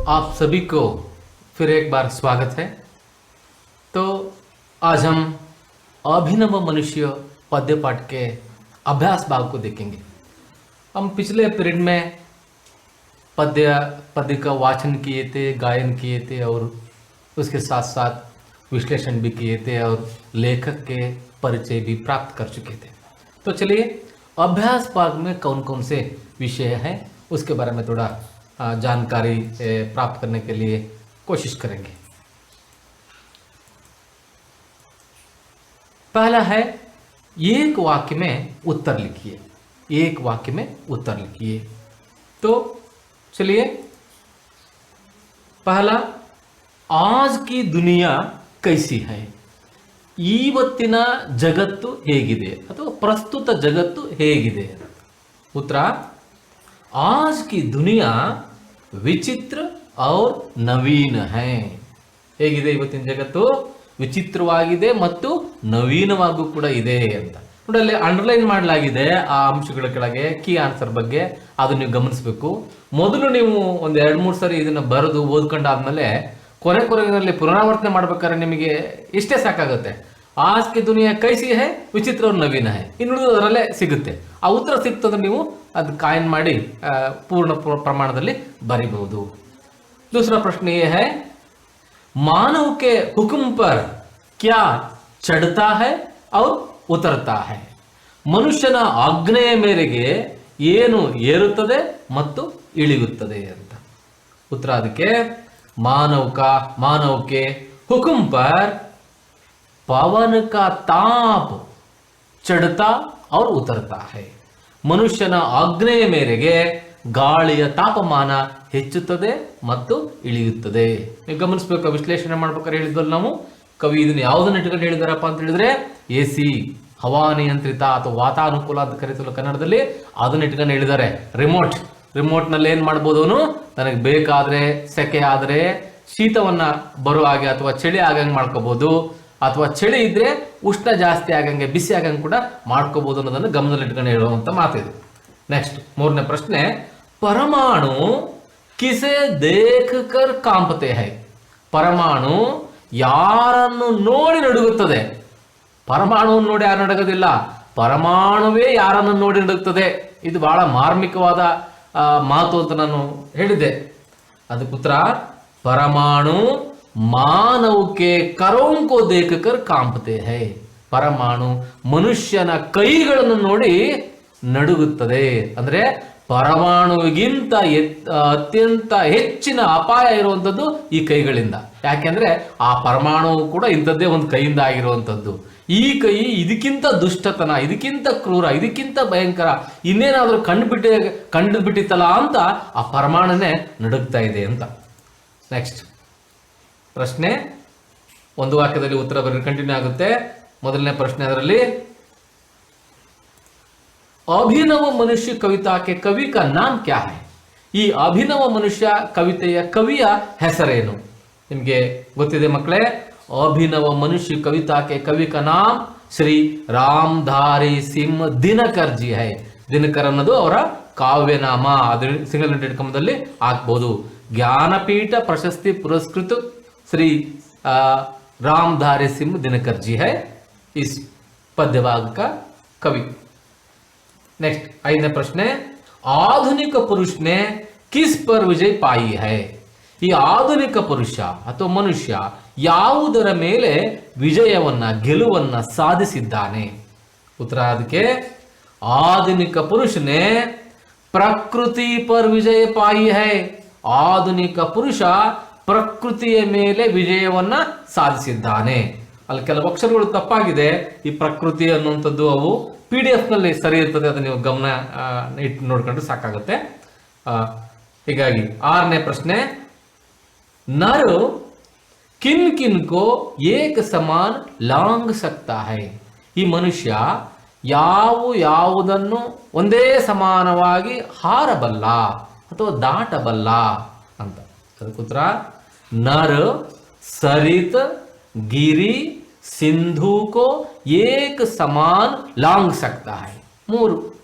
आप सभी को फिर एक बार स्वागत है। तो आज हम अभिनव मनुष्य पद्य पाठ के अभ्यास भाग को देखेंगे। हम पिछले पीरियड में पद्य का वाचन किए थे, गायन किए थे और उसके साथ साथ विश्लेषण भी किए थे और लेखक के परिचय भी प्राप्त कर चुके थे। तो चलिए अभ्यास भाग में कौन कौन से विषय हैं उसके बारे में थोड़ा जानकारी प्राप्त करने के लिए कोशिश करेंगे। पहला है एक वाक्य में उत्तर लिखिए। एक वाक्य में उत्तर लिखिए। तो चलिए पहला, आज की दुनिया कैसी है? ಇವತ್ತಿನ ಜಗತ್ತು ಹೇಗಿದೆ ಅಥವಾ ಪ್ರಸ್ತುತ ಜಗತ್ತು ಹೇಗಿದೆ? ಉತ್ತರ, आज की दुनिया ವಿಚಿತ್ರ और ನವೀನ है। ಹೇಗಿದೆ ಇವತ್ತಿನ ಜಗತ್ತು? ವಿಚಿತ್ರವಾಗಿದೆ ಮತ್ತು ನವೀನವಾಗೂ ಕೂಡ ಇದೆ ಅಂತ ನೋಡಿ, ಅಲ್ಲಿ ಅಂಡರ್ಲೈನ್ ಮಾಡಲಾಗಿದೆ ಆ ಅಂಶಗಳ ಕೆಳಗೆ ಕೀ ಆನ್ಸರ್ ಬಗ್ಗೆ. ಅದು ನೀವು ಗಮನಿಸಬೇಕು. ಮೊದಲು ನೀವು ಒಂದು 2-3 ಸರಿ ಇದನ್ನ ಬರೆದು ಓದ್ಕೊಂಡಾದ್ಮೇಲೆ ಕೊನೆಯಲ್ಲಿ ಪುನರಾವರ್ತನೆ ಮಾಡ್ಬೇಕಾದ್ರೆ ನಿಮಗೆ ಇಷ್ಟೇ ಸಾಕಾಗುತ್ತೆ. आज की दुनिया कैसी है, ವಿಚಿತ್ರ और ನವೀನ है, ಇನ್ನು ಅದರಲ್ಲೇ ಸಿಗುತ್ತೆ. ಆ ಉತ್ತರ ಸಿಕ್ತಂದ್ರೆ ನೀವು ಅದು ಕಾಯಿನ್ ಮಾಡಿ पूर्ण प्रमाणದಲ್ಲಿ ಬರೀಬಹುದು. दूसरा प्रश्न ये है, मानव के हुक्म पर क्या चढ़ता है और उतरता है? ಮನುಷ್ಯನ ಆಜ್ಞೆಯ ಮೇರೆಗೆ ಏನು ಏರುತ್ತದೆ ಮತ್ತು ಇಳಿಯುತ್ತದೆ ಅಂತ. ಉತ್ತರ ಅದಕ್ಕೆ मानव के हुक्म पर पवन का ताप चढ़ता और उतरता है. ಮನುಷ್ಯನ ಆಜ್ಞೆಯ ಮೇರೆಗೆ ಗಾಳಿಯ ತಾಪಮಾನ ಹೆಚ್ಚುತ್ತದೆ ಮತ್ತು ಇಳಿಯುತ್ತದೆ. ನೀವು ಗಮನಿಸಬೇಕು, ವಿಶ್ಲೇಷಣೆ ಮಾಡ್ಬೇಕಾದ್ರೆ ಹೇಳಿದ್ವಲ್ಲ ನಾವು, ಕವಿ ಇದನ್ನ ಯಾವುದನ್ನ ಇಟ್ಕೊಂಡು ಹೇಳಿದಾರಪ್ಪ ಅಂತ ಹೇಳಿದ್ರೆ AC, ಹವಾನಿಯಂತ್ರಿತ ಅಥವಾ ವಾತಾನುಕೂಲ ಅಂತ ಕರೀತಲ್ಲ ಕನ್ನಡದಲ್ಲಿ, ಅದನ್ನ ಇಟ್ಕೊಂಡು ಹೇಳಿದ್ದಾರೆ. ರಿಮೋಟ್ ನಲ್ಲಿ ಏನ್ ಮಾಡ್ಬೋದು, ಅವನು ನನಗೆ ಬೇಕಾದ್ರೆ ಸೆಕೆ ಆದ್ರೆ ಶೀತವನ್ನ ಬರೋ ಹಾಗೆ ಅಥವಾ ಚಳಿ ಆಗಂಗೆ ಮಾಡ್ಕೋಬಹುದು, ಅಥವಾ ಚಳಿ ಇದ್ರೆ ಉಷ್ಣ ಜಾಸ್ತಿ ಆಗಂಗೆ ಬಿಸಿ ಆಗಂಗೆ ಕೂಡ ಮಾಡ್ಕೋಬಹುದು ಅನ್ನೋದನ್ನು ಗಮನದಲ್ಲಿ ಇಟ್ಕೊಂಡು ಹೇಳುವಂತ ಮಾತಿದೆ. ನೆಕ್ಸ್ಟ್ ಮೂರನೇ ಪ್ರಶ್ನೆ, ಪರಮಾಣು ಕಿಸೆ ದೇಖ ಕರ್ ಕಾಂಪತೆ ಹೈ? ಪರಮಾಣು ಯಾರನ್ನು ನೋಡಿ ನಡುಗುತ್ತದೆ? ಪರಮಾಣುವನ್ನು ನೋಡಿ ಯಾರು ನಡುಗೋದಿಲ್ಲ, ಪರಮಾಣುವೇ ಯಾರನ್ನು ನೋಡಿ ನಡುಗುತ್ತದೆ. ಇದು ಬಹಳ ಮಾರ್ಮಿಕವಾದ ಮಾತು ಅಂತ ನಾನು ಹೇಳಿದ್ದೆ. ಅದಕ್ಕೆ ಉತ್ತರ, ಪರಮಾಣು ಮಾನವಕ್ಕೆ ಕರೋಂಕೋ ದೇಖಕರ್ ಕಾಂಪತೆ ಹೈ. ಪರಮಾಣು ಮನುಷ್ಯನ ಕೈಗಳನ್ನು ನೋಡಿ ನಡುಗುತ್ತದೆ. ಅಂದ್ರೆ ಪರಮಾಣುವಿಗಿಂತ ಅತ್ಯಂತ ಹೆಚ್ಚಿನ ಅಪಾಯ ಇರುವಂಥದ್ದು ಈ ಕೈಗಳಿಂದ. ಯಾಕೆಂದ್ರೆ ಆ ಪರಮಾಣು ಕೂಡ ಇಂಥದ್ದೇ ಒಂದು ಕೈಯಿಂದ ಆಗಿರುವಂಥದ್ದು. ಈ ಕೈ ಇದಕ್ಕಿಂತ ದುಷ್ಟತನ, ಇದಕ್ಕಿಂತ ಕ್ರೂರ, ಇದಕ್ಕಿಂತ ಭಯಂಕರ ಇನ್ನೇನಾದ್ರೂ ಕಂಡು ಬಿಟ್ಟಿತ್ತಲ್ಲ ಅಂತ ಆ ಪರಮಾಣುನೇ ನಡುಗ್ತಾ ಇದೆ ಅಂತ. ನೆಕ್ಸ್ಟ್ ಪ್ರಶ್ನೆ, ಒಂದು ವಾಕ್ಯದಲ್ಲಿ ಉತ್ತರ ಬರೀ ಕಂಟಿನ್ಯೂ ಆಗುತ್ತೆ. ಮೊದಲನೇ ಪ್ರಶ್ನೆ, ಅದರಲ್ಲಿ ಅಭಿನವ ಮನುಷ್ಯ ಕವಿತಾಕ್ಕೆ ಕವಿ ಕಾ ನಾಮ್ ಕ್ಯಾ ಹೈ? ಈ ಅಭಿನವ ಮನುಷ್ಯ ಕವಿತೆಯ ಕವಿಯ ಹೆಸರೇನು? ನಿಮಗೆ ಗೊತ್ತಿದೆ ಮಕ್ಕಳೇ, ಅಭಿನವ ಮನುಷ್ಯ ಕವಿತಾಕ್ಕೆ ಕವಿ ಕಾ ನಾಮ್ ಶ್ರೀ ರಾಮಧಾರಿ ಸಿಂಹ ದಿನಕರ್ ಜಿ ಹೈ. ದಿನಕರ್ ಅನ್ನೋದು ಅವರ ಕಾವ್ಯನಾಮ. ಅದು ಸಿಂಗಲ್ ಇಂಟೆಡ್ ಕಮದಲ್ಲಿ ಹಾಕ್ಬಹುದು. ज्ञानपीठ प्रशस्ति पुरस्कृत श्री रामधारी सिंह दिनकर जी है इस पद्यभाग का कवि. नेक्स्ट 5ನೇ ಪ್ರಶ್ನೆ, आधुनिक पुरुष ने किस पर विजय पाई है? ಈ ಆಧುನಿಕ ಪುರುಷ ಅಥವಾ ಮನುಷ್ಯ ಯಾವುದರ ಮೇಲೆ ವಿಜಯವನ್ನ ಗೆಲುವನ್ನ ಸಾಧಿಸಿದ್ದಾನೆ? ಉತ್ತರ ಅದಕ್ಕೆ, ಆಧುನಿಕ ಪುರುಷನೇ ಪ್ರಕೃತಿ ಪರ್ ವಿಜಯ ಪಾಯಿ ಹೈ. ಆಧುನಿಕ ಪುರುಷ ಪ್ರಕೃತಿಯ ಮೇಲೆ ವಿಜಯವನ್ನ ಸಾಧಿಸಿದ್ದಾನೆ. ಅಲ್ಲಿ ಕೆಲವು ಅಕ್ಷರಗಳು ತಪ್ಪಾಗಿದೆ. ಈ ಪ್ರಕೃತಿ ಅನ್ನುವಂಥದ್ದು ಅವು PDF ನಲ್ಲಿ ಸರಿ ಇರ್ತದೆ, ಅದು ನೀವು ಗಮನ ಇಟ್ಟು ನೋಡ್ಕೊಂಡ್ರೆ ಸಾಕಾಗುತ್ತೆ. ಹೀಗಾಗಿ 6ನೇ ಪ್ರಶ್ನೆ, ನರ ಕಿನ್ ಕಿನ್ ಕೋ ಏಕ ಸಮಾನ್ ಲಾಂಗ್ ಸಕ್ತಾ ಹೈ? ಈ ಮನುಷ್ಯ ಯಾವುದನ್ನು ಒಂದೇ ಸಮಾನವಾಗಿ ಹಾರಬಲ್ಲ ಅಥವಾ ದಾಟಬಲ್ಲ ಅಂತ. ಅದಕ್ಕೆ ಉತ್ತರ, ನರ ಸರಿತ್ ಗಿರಿ ಸಿಂಧು ಕೋ ಏಕ ಸಮಾನ್ ಲಾಂಗ್ ಸಕ್ತಾ ಹೈ. 3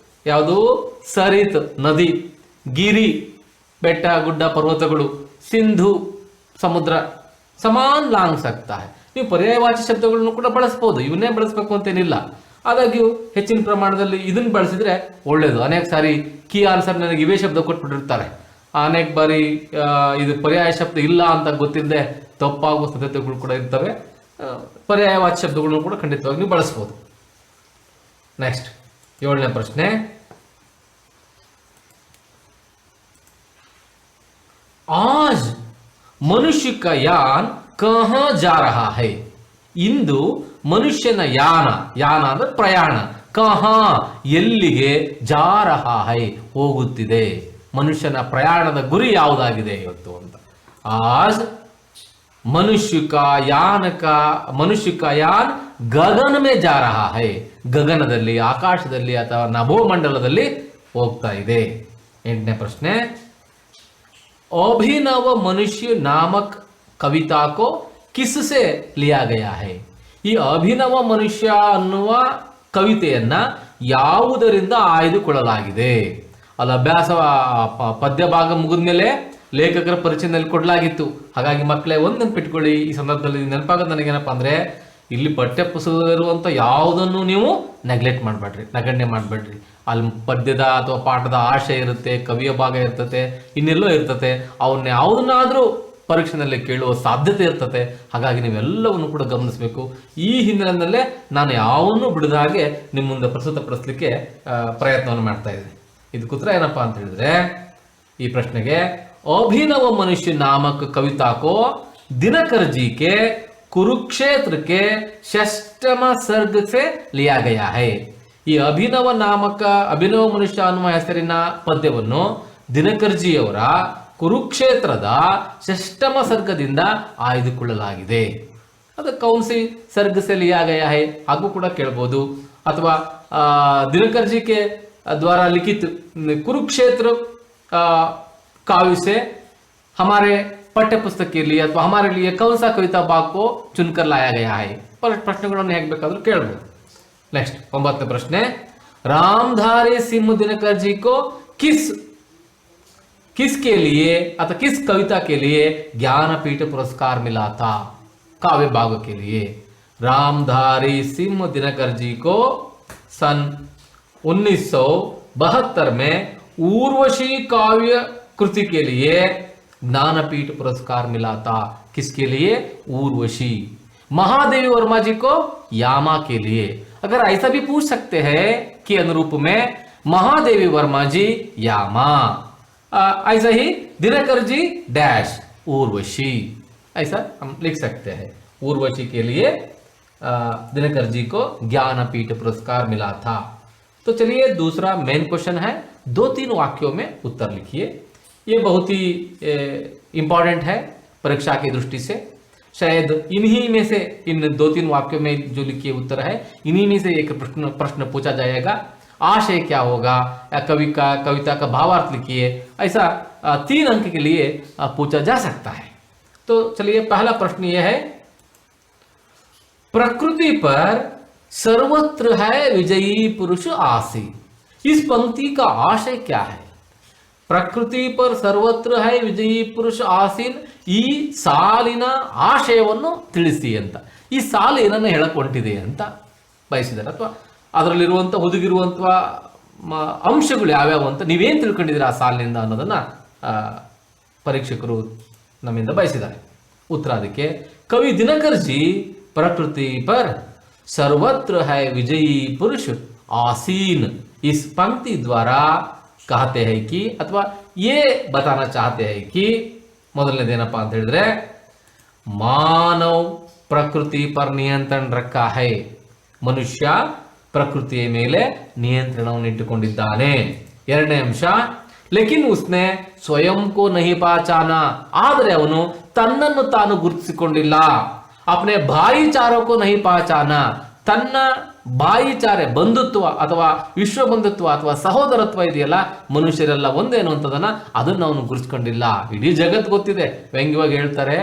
ಯಾವುದು? ಸರಿತ್ ನದಿ, ಗಿರಿ ಬೆಟ್ಟ ಗುಡ್ಡ ಪರ್ವತಗಳು, ಸಿಂಧು ಸಮುದ್ರ ಸಮಾನ್ ಲಾಂಗ್ सकता है. ನೀವು ಪರ್ಯಾಯವಾಚಿ ಶಬ್ದಗಳನ್ನು ಕೂಡ ಬಳಸಬಹುದು, ಇವನ್ನೇ ಬಳಸಬೇಕು ಅಂತೇನಿಲ್ಲ. ಆದಾಗ್ಯೂ ಹೆಚ್ಚಿನ ಪ್ರಮಾಣದಲ್ಲಿ ಇದನ್ನ ಬಳಸಿದ್ರೆ ಒಳ್ಳೇದು. ಅನೇಕ ಸಾರಿ ಕೀ ಆನ್ಸರ್ ನನಗೆ ಇವೇ ಶಬ್ದ ಕೊಟ್ಬಿಟ್ಟಿರ್ತಾರೆ, ಅನೇಕ ಬಾರಿ ಇದು ಪರ್ಯಾಯ ಶಬ್ದ ಇಲ್ಲ ಅಂತ ಗೊತ್ತಿಲ್ಲದೆ ತಪ್ಪಾಗುವ ಸಾಧ್ಯತೆಗಳು ಕೂಡ ಇರ್ತವೆ. ಪರ್ಯಾಯವಾಚಿ ಶಬ್ದಗಳನ್ನು ಕೂಡ ಖಂಡಿತವಾಗಿ ನೀವು ಬಳಸಬಹುದು. ನೆಕ್ಸ್ಟ್ 7ನೇ ಪ್ರಶ್ನೆ. आज मनुष्य का यान कहां जा रहा है. ಇಂದು ಮನುಷ್ಯನ ಯಾನ ಅಂದ್ರೆ ಪ್ರಯಾಣ, ಕಹಾ ಎಲ್ಲಿಗೆ, ಜಾರಹ ಹೈ ಹೋಗುತ್ತಿದೆ. ಮನುಷ್ಯನ ಪ್ರಯಾಣದ ಗುರಿ ಯಾವುದಾಗಿದೆ ಇವತ್ತು ಅಂತ. ಆಜ್ ಮನುಷ್ಯ ಕಾ ಯಾನ್ ಗಗನ ಮೇ ಜಾ ರಹಾ ಹೈ. ಗಗನದಲ್ಲಿ, ಆಕಾಶದಲ್ಲಿ ಅಥವಾ ನಭೋಮಂಡಲದಲ್ಲಿ ಹೋಗ್ತಾ ಇದೆ. 8ನೇ ಪ್ರಶ್ನೆ. अभिनव मनुष्य नामक कविता को किससे लिया गया है. ಈ ಅಭಿನವ ಮನುಷ್ಯ ಅನ್ನುವ ಕವಿತೆಯನ್ನ ಯಾವುದರಿಂದ ಆಯ್ದುಕೊಳ್ಳಲಾಗಿದೆ. ಅಲ್ಲಿ ಅಭ್ಯಾಸ ಪದ್ಯ ಭಾಗ ಮುಗಿದ ಮೇಲೆ ಲೇಖಕರ ಪರಿಚಯದಲ್ಲಿ ಕೊಡಲಾಗಿತ್ತು. ಹಾಗಾಗಿ ಮಕ್ಕಳೇ ಒಂದು ನೆನಪಿಟ್ಕೊಳ್ಳಿ, ಈ ಸಂದರ್ಭದಲ್ಲಿ ನೆನಪಾಗೋದು ನನಗೇನಪ್ಪ ಅಂದ್ರೆ, ಇಲ್ಲಿ ಪಠ್ಯ ಪುಸ್ತಕದಲ್ಲಿರುವಂಥ ಯಾವುದನ್ನು ನೀವು ನೆಗ್ಲೆಕ್ಟ್ ಮಾಡಬೇಡ್ರಿ, ನಗಣ್ಯ ಮಾಡಬೇಡ್ರಿ. ಅಲ್ಲಿ ಪದ್ಯದ ಅಥವಾ ಪಾಠದ ಆಶಯ ಇರುತ್ತೆ, ಕವಿಯ ಭಾಗ ಇರ್ತತೆ, ಇನ್ನೆಲ್ಲೋ ಇರ್ತತೆ. ಅವನ್ನ ಯಾವುದನ್ನಾದರೂ ಪರೀಕ್ಷೆನಲ್ಲಿ ಕೇಳುವ ಸಾಧ್ಯತೆ ಇರ್ತತೆ. ಹಾಗಾಗಿ ನೀವೆಲ್ಲವನ್ನು ಕೂಡ ಗಮನಿಸಬೇಕು. ಈ ಹಿನ್ನೆಲೆಯಲ್ಲೇ ನಾನು ಯಾವನ್ನೂ ಬಿಡದ ಹಾಗೆ ನಿಮ್ಮ ಮುಂದೆ ಪ್ರಸ್ತುತಪಡಿಸಲಿಕ್ಕೆ ಪ್ರಯತ್ನವನ್ನು ಮಾಡ್ತಾ ಇದ್ದೀನಿ. ಇದಕ್ಕೆ ಉತ್ತರ ಏನಪ್ಪಾ ಅಂತ ಹೇಳಿದ್ರೆ, ಈ ಪ್ರಶ್ನೆಗೆ ಅಭಿನವ ಮನುಷ್ಯ ನಾಮಕ ಕವಿತಾಕೋ ದಿನಕರ್ ಜಿ ಕೆ ಕುರುಕ್ಷೇತ್ರ ಕೆ 6ಮ ಸರ್ಗ ಸೆ ಲಿಯಾ ಗಯಾ ಹೈ. ಈ ಅಭಿನವ ಮನುಷ್ಯ ಅನ್ನುವ ಹೆಸರಿನ ಪದ್ಯವನ್ನು ದಿನಕರ್ಜಿಯವರ ಕುರುಕ್ಷೇತ್ರದ 6ಮ ಸರ್ಗದಿಂದ ಆಯ್ದುಕೊಳ್ಳಲಾಗಿದೆ. ಅದು ಕೌನ್ಸಿ ಸರ್ಗ ಸೆ ಲಿಯಾ ಗಯಾ ಹೈ ಹಾಗೂ ಕೂಡ ಕೇಳಬಹುದು. ಅಥವಾ ದಿನಕರ್ಜಿ ಕೆ द्वारा लिखित कुरुक्षेत्र काव्य से हमारे पाठ्य पुस्तक के लिए अथवा हमारे लिए कौन सा कविता भाग को चुनकर लाया गया है. ಪ್ರಶ್ನೆಗಳನ್ನು ಹೇಗೆ ಬೇಕಾದರೂ ಕೇಳಬಹುದು. नेक्स्ट 9ನೇ ಪ್ರಶ್ನೆ. रामधारी सिंह दिनकर जी को किसके लिए अथवा किस कविता के लिए ज्ञानपीठ पुरस्कार मिला था. काव्य भाग के लिए रामधारी सिंह दिनकर जी को सन 1972 में उर्वशी काव्य कृति के लिए ज्ञानपीठ पुरस्कार मिला था. किसके लिए? उर्वशी. महादेवी वर्मा जी को यामा के लिए. अगर ऐसा भी पूछ सकते हैं कि अनुरूप में महादेवी वर्मा जी यामा, ऐसा ही दिनकर जी डैश उर्वशी, ऐसा हम लिख सकते हैं. उर्वशी के लिए दिनकर जी को ज्ञानपीठ पुरस्कार मिला था. तो चलिए दूसरा मेन क्वेश्चन है. 2-3 वाक्यों में उत्तर लिखिए. ये बहुत ही इंपॉर्टेंट है परीक्षा की दृष्टि से. शायद इन्हीं में से, इन 2-3 वाक्यों में जो लिखिए उत्तर है, इन्हीं में से एक प्रश्न पूछा जाएगा. आशय क्या होगा, या कविता का भावार्थ लिखिए. ऐसा 3 अंक के लिए पूछा जा सकता है. तो चलिए पहला प्रश्न यह है, प्रकृति पर सर्वत्र है विजयी पुरुष आसी. इस पंक्ति का आशय क्या है? ಪ್ರಕೃತಿ ಪರ್ ಸರ್ವತ್ರ ಹೈ ವಿಜಯೀ ಪುರುಷ ಆಸೀನ್. ಈ ಸಾಲಿನ ಆಶಯವನ್ನು ತಿಳಿಸಿ ಅಂತ. ಈ ಸಾಲು ಏನನ್ನು ಹೇಳಕೊಂಡಿದೆ ಅಂತ ಬಯಸಿದ್ದಾರೆ, ಅಥವಾ ಅದರಲ್ಲಿರುವಂಥ ಹುದುಗಿರುವಂಥ ಅಂಶಗಳು ಯಾವ್ಯಾವು ಅಂತ ನೀವೇನು ತಿಳ್ಕೊಂಡಿದ್ದೀರಾ ಆ ಸಾಲಿನಿಂದ ಅನ್ನೋದನ್ನ ಪರೀಕ್ಷಕರು ನಮ್ಮಿಂದ ಬಯಸಿದ್ದಾರೆ. ಉತ್ತರ ಅದಕ್ಕೆ ಕವಿ ದಿನಕರ್ ಜಿ ಪ್ರಕೃತಿ ಪರ್ सर्वत्र है विजयी पुरुष आसीन इस पंक्ति द्वारा कहते हैं कि, अथवा ये बताना चाहते हैं कि, ಮೊದಲನೇದೇನಪ್ಪ ಅಂತ ಹೇಳಿದ್ರೆ ಮಾನವ ಪ್ರಕೃತಿ ಪರ್ ನಿಯಂತ್ರಣ ರಕ್ಕಾ ಹೈ. ಮನುಷ್ಯ ಪ್ರಕೃತಿಯ ಮೇಲೆ ನಿಯಂತ್ರಣವನ್ನು ಇಟ್ಟುಕೊಂಡಿದ್ದಾನೆ. ಎರಡನೇ ಅಂಶ, ಲೇಕಿನ್ ಉಸ್ನೆ ಸ್ವಯಂ ಕೋ ನಹಿ ಪಹಚಾನ. ಆದರೆ ಅವನು ತನ್ನನ್ನು ತಾನು ಗುರುತಿಸಿಕೊಂಡಿಲ್ಲ. अपने भाईचारों को नहीं पहचाना. ತನ್ನ ಭಾಯಿಚಾರೆ, ಬಂಧುತ್ವ ಅಥವಾ ವಿಶ್ವ ಬಂಧುತ್ವ ಅಥವಾ ಸಹೋದರತ್ವ ಇದೆಯಲ್ಲ, ಮನುಷ್ಯರೆಲ್ಲ ಒಂದೇ ಅನ್ನುವಂಥದ್ದನ್ನ ಅದನ್ನು ಅವನು ಗುರುತಿಸ್ಕೊಂಡಿಲ್ಲ. ಇಡೀ ಜಗತ್ತು ಗೊತ್ತಿದೆ. ವ್ಯಂಗ್ಯವಾಗಿ ಹೇಳ್ತಾರೆ,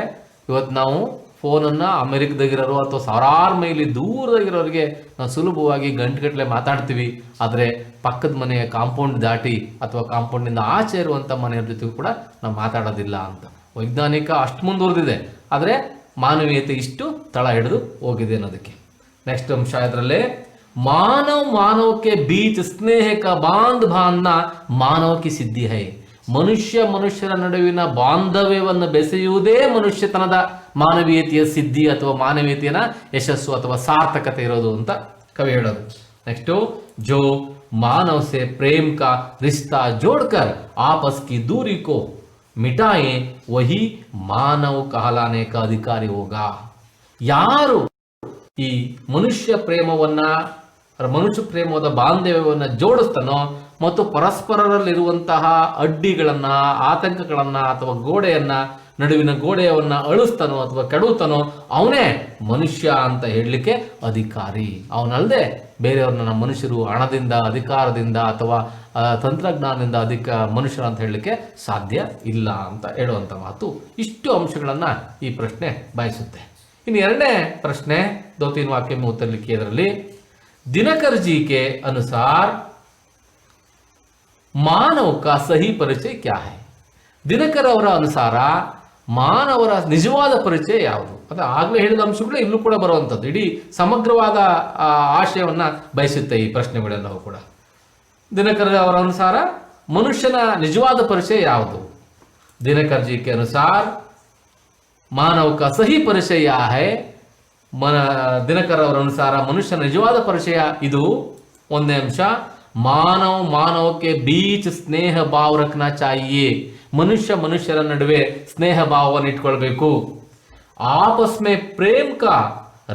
ಇವತ್ತು ನಾವು ಫೋನನ್ನು ಅಮೆರಿಕದಾಗಿರೋರು ಅಥವಾ ಸಾವಿರಾರು ಮೈಲಿ ದೂರದಾಗಿರೋರಿಗೆ ನಾವು ಸುಲಭವಾಗಿ ಗಂಟೆಗಟ್ಟಲೆ ಮಾತಾಡ್ತೀವಿ. ಆದರೆ ಪಕ್ಕದ ಮನೆಯ ಕಾಂಪೌಂಡ್ ದಾಟಿ ಅಥವಾ ಕಾಂಪೌಂಡ್ನಿಂದ ಆಚೆ ಇರುವಂಥ ಮನೆಯವ್ರ ಜೊತೆಗೂ ಕೂಡ ನಾವು ಮಾತಾಡೋದಿಲ್ಲ ಅಂತ. ವೈಜ್ಞಾನಿಕ ಅಷ್ಟು ಮುಂದುವರೆದಿದೆ, ಆದರೆ ಮಾನವೀಯತೆ ಇಷ್ಟು ತಳ ಹಿಡಿದು ಹೋಗಿದೆ ಅನ್ನೋದಕ್ಕೆ. ನೆಕ್ಸ್ಟ್ ಅಂಶ ಇದರಲ್ಲಿ, ಮಾನವ ಮಾನವಕ್ಕೆ ಬೀಚ್ ಸ್ನೇಹ ಕ ಬಾಂಧ ಬಾಂಧನ ಮಾನವ ಕಿ ಸಿದ್ಧಿ ಹೈ. ಮನುಷ್ಯರ ನಡುವಿನ ಬಾಂಧವ್ಯವನ್ನು ಬೆಸೆಯುವುದೇ ಮನುಷ್ಯತನದ ಮಾನವೀಯತೆಯ ಸಿದ್ಧಿ ಅಥವಾ ಮಾನವೀಯತೆಯ ಯಶಸ್ಸು ಅಥವಾ ಸಾರ್ಥಕತೆ ಇರೋದು ಅಂತ ಕವಿ ಹೇಳೋದು. ನೆಕ್ಸ್ಟು, ಜೋ ಮಾನವ ಸೆ ಪ್ರೇಮ್ ಕಾ ರಿಶ್ತಾ ಜೋಡ್ಕರ್ ಆಪಸ್ ಕಿ ದೂರಿ ಕೋ ಮಿಟಾಯೆ ವಹಿ ಮಾನವ ಕಹಲಾನೆ ಕಾ ಅಧಿಕಾರಿ ಹೋಗಾ. ಯಾರು ಈ ಮನುಷ್ಯ ಪ್ರೇಮವಾದ ಬಾಂಧವ್ಯವನ್ನು ಜೋಡಿಸ್ತಾನೋ ಮತ್ತು ಪರಸ್ಪರರಲ್ಲಿರುವಂತಹ ಅಡ್ಡಿಗಳನ್ನು, ಆತಂಕಗಳನ್ನು ಅಥವಾ ನಡುವಿನ ಗೋಡೆಯನ್ನ ಅಳಿಸ್ತಾನೋ ಅಥವಾ ಕೆಡುತ್ತಾನೋ ಅವನೇ ಮನುಷ್ಯ ಅಂತ ಹೇಳಲಿಕ್ಕೆ ಅಧಿಕಾರಿ. ಅವನಲ್ಲದೆ ಬೇರೆಯವ್ರನ್ನ ಮನುಷ್ಯರು ಹಣದಿಂದ, ಅಧಿಕಾರದಿಂದ ಅಥವಾ ತಂತ್ರಜ್ಞಾನದಿಂದ ಮನುಷ್ಯರು ಅಂತ ಹೇಳಲಿಕ್ಕೆ ಸಾಧ್ಯ ಇಲ್ಲ ಅಂತ ಹೇಳುವಂಥ ಮಾತು. ಇಷ್ಟು ಅಂಶಗಳನ್ನು ಈ ಪ್ರಶ್ನೆ ಬಯಸುತ್ತೆ. ಇನ್ನು ಎರಡನೇ ಪ್ರಶ್ನೆ, दो तीन वाक्य में उत्तर लिखिए ಇದರಲ್ಲಿ. दिनकर जी के अनुसार मानव का सही परिचय क्या है. ದಿನಕರ್ ಅವರ ಅನುಸಾರ ಮಾನವರ ನಿಜವಾದ ಪರಿಚಯ ಯಾವುದು? ಅದು ಆಗಲೇ ಹೇಳಿದ ಅಂಶಗಳು ಇಲ್ಲೂ ಕೂಡ ಬರುವಂಥದ್ದು. ಇಡೀ ಸಮಗ್ರವಾದ ಆಶಯವನ್ನ ಬಯಸುತ್ತೆ ಈ ಪ್ರಶ್ನೆಗಳೆಲ್ಲವೂ ಕೂಡ. ದಿನಕರ್ ಅವರ ಅನುಸಾರ ಮನುಷ್ಯನ ನಿಜವಾದ ಪರಿಚಯ ಯಾವುದು? ದಿನಕರ್ ಜಿ ಕೆ ಅನುಸಾರ ಮಾನವ ಕಾ ಸಹಿ ಪರಿಚಯ ಯಾ ಹೈ. ದಿನಕರ್ ಅವರ ಅನುಸಾರ ಮನುಷ್ಯನ ನಿಜವಾದ ಪರಿಚಯ ಇದು. ಒಂದನೇ ಅಂಶ, ಮಾನವಕ್ಕೆ ಬೀಚ್ ಸ್ನೇಹ ಭಾವ ರಖನಾ ಚಾಹಿಯೆ. ಮನುಷ್ಯರ ನಡುವೆ ಸ್ನೇಹ ಭಾವವನ್ನು ಇಟ್ಕೊಳ್ಬೇಕು. ಆಪಸ್ ಮೇ ಪ್ರೇಮ್ ಕಾ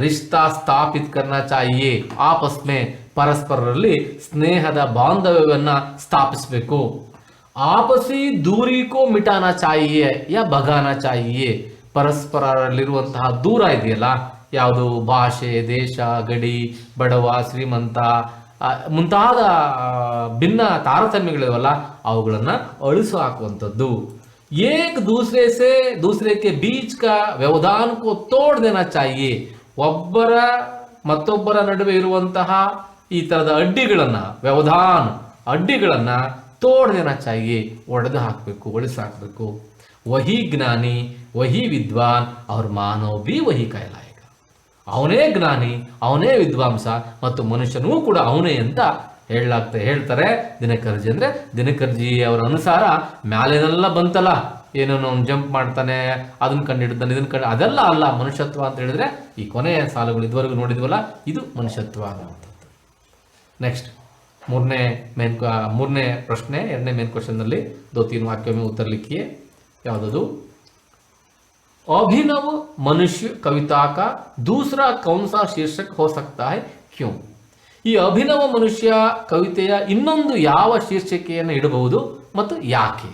ರಿಶ್ತಾ ಸ್ಥಾಪಿತ್ ಕರ್ನಾ ಚಾಹಿಯೆ. ಆಪಸ್ ಮೇ ಪರಸ್ಪರರಲ್ಲಿ ಸ್ನೇಹದ ಬಾಂಧವ್ಯವನ್ನ ಸ್ಥಾಪಿಸಬೇಕು. ಆಪಸಿ ದೂರಿ ಕೋ ಮಿಟಾನಾ ಚಾಹಿಯೆ ಯಾ ಭಗಾನಾ ಚಾಹಿಯೆ. ಪರಸ್ಪರರಲ್ಲಿರುವಂತಹ ದೂರ ಇದೆಯಲ್ಲ, ಯಾವುದು ಭಾಷೆ, ದೇಶ, ಗಡಿ, ಬಡವ, ಶ್ರೀಮಂತ ಮುಂತಾದ ಭಿನ್ನ ತಾರತಮ್ಯಗಳಿವಲ್ಲ ಅವುಗಳನ್ನು ಅಳಿಸು ಹಾಕುವಂಥದ್ದು. ಏಕ್ ದೂಸರೆ ಕೆ ಬೀಚ್ ಕಾ ವ್ಯವಧಾನ ಕೋ ತೋಡ್ ದೇನಾ ಚಾಹಿಯೆ. ಮತ್ತೊಬ್ಬರ ನಡುವೆ ಇರುವಂತಹ ಈ ತರದ ಅಡ್ಡಿಗಳನ್ನ ತೋಡ್ ದೇನಾ ಚಾಹಿಯೆ, ಒಡೆದು ಹಾಕಬೇಕು, ಒಳಿಸಿ ಹಾಕಬೇಕು. ವಹಿ ಜ್ಞಾನಿ ವಹಿ ವಿದ್ವಾನ್ ಅವ್ರ ಮಾನವ್ ಬಿ ವಹಿ ಕೈಲಾಯಕ. ಅವನೇ ಜ್ಞಾನಿ, ಅವನೇ ವಿದ್ವಾಂಸ ಮತ್ತು ಮನುಷ್ಯನೂ ಕೂಡ ಅವನೇ ಅಂತ ಹೇಳ್ತಾರೆ ದಿನಕರ್ಜಿ. ಅಂದ್ರೆ ದಿನಕರ್ಜಿ ಅವರ ಅನುಸಾರ ಮ್ಯಾಲೆನೆಲ್ಲ ಬಂತಲ್ಲ, ಏನೇನೋ ಜಂಪ್ ಮಾಡ್ತಾನೆ, ಅದನ್ನ ಕಂಡಿಡ್ತಾನೆ, ಅದೆಲ್ಲ ಅಲ್ಲ ಮನುಷ್ಯತ್ವ ಅಂತ ಹೇಳಿದ್ರೆ ಈ ಕೊನೆಯ ಸಾಲುಗಳು ಇದುವರೆಗೂ ನೋಡಿದ್ವಲ್ಲ, ಇದು ಮನುಷ್ಯತ್ವ ಅನ್ನುವಂಥದ್ದು. ನೆಕ್ಸ್ಟ್ ಮೂರನೇ ಪ್ರಶ್ನೆ, ಎರಡನೇ ಮೇನ್ ಕ್ವಶನ್ ನಲ್ಲಿ 2-3 ವಾಕ್ಯ में उत्तर लिखिए. ಯಾವುದದು? अभिनव मनुष्य कविता का दूसरा कौन सा शीर्षक हो सकता है, क्यों? ಈ ಅಭಿನವ ಮನುಷ್ಯ ಕವಿತೆಯ ಇನ್ನೊಂದು ಯಾವ ಶೀರ್ಷಿಕೆಯನ್ನು ಇಡಬಹುದು ಮತ್ತು ಯಾಕೆ?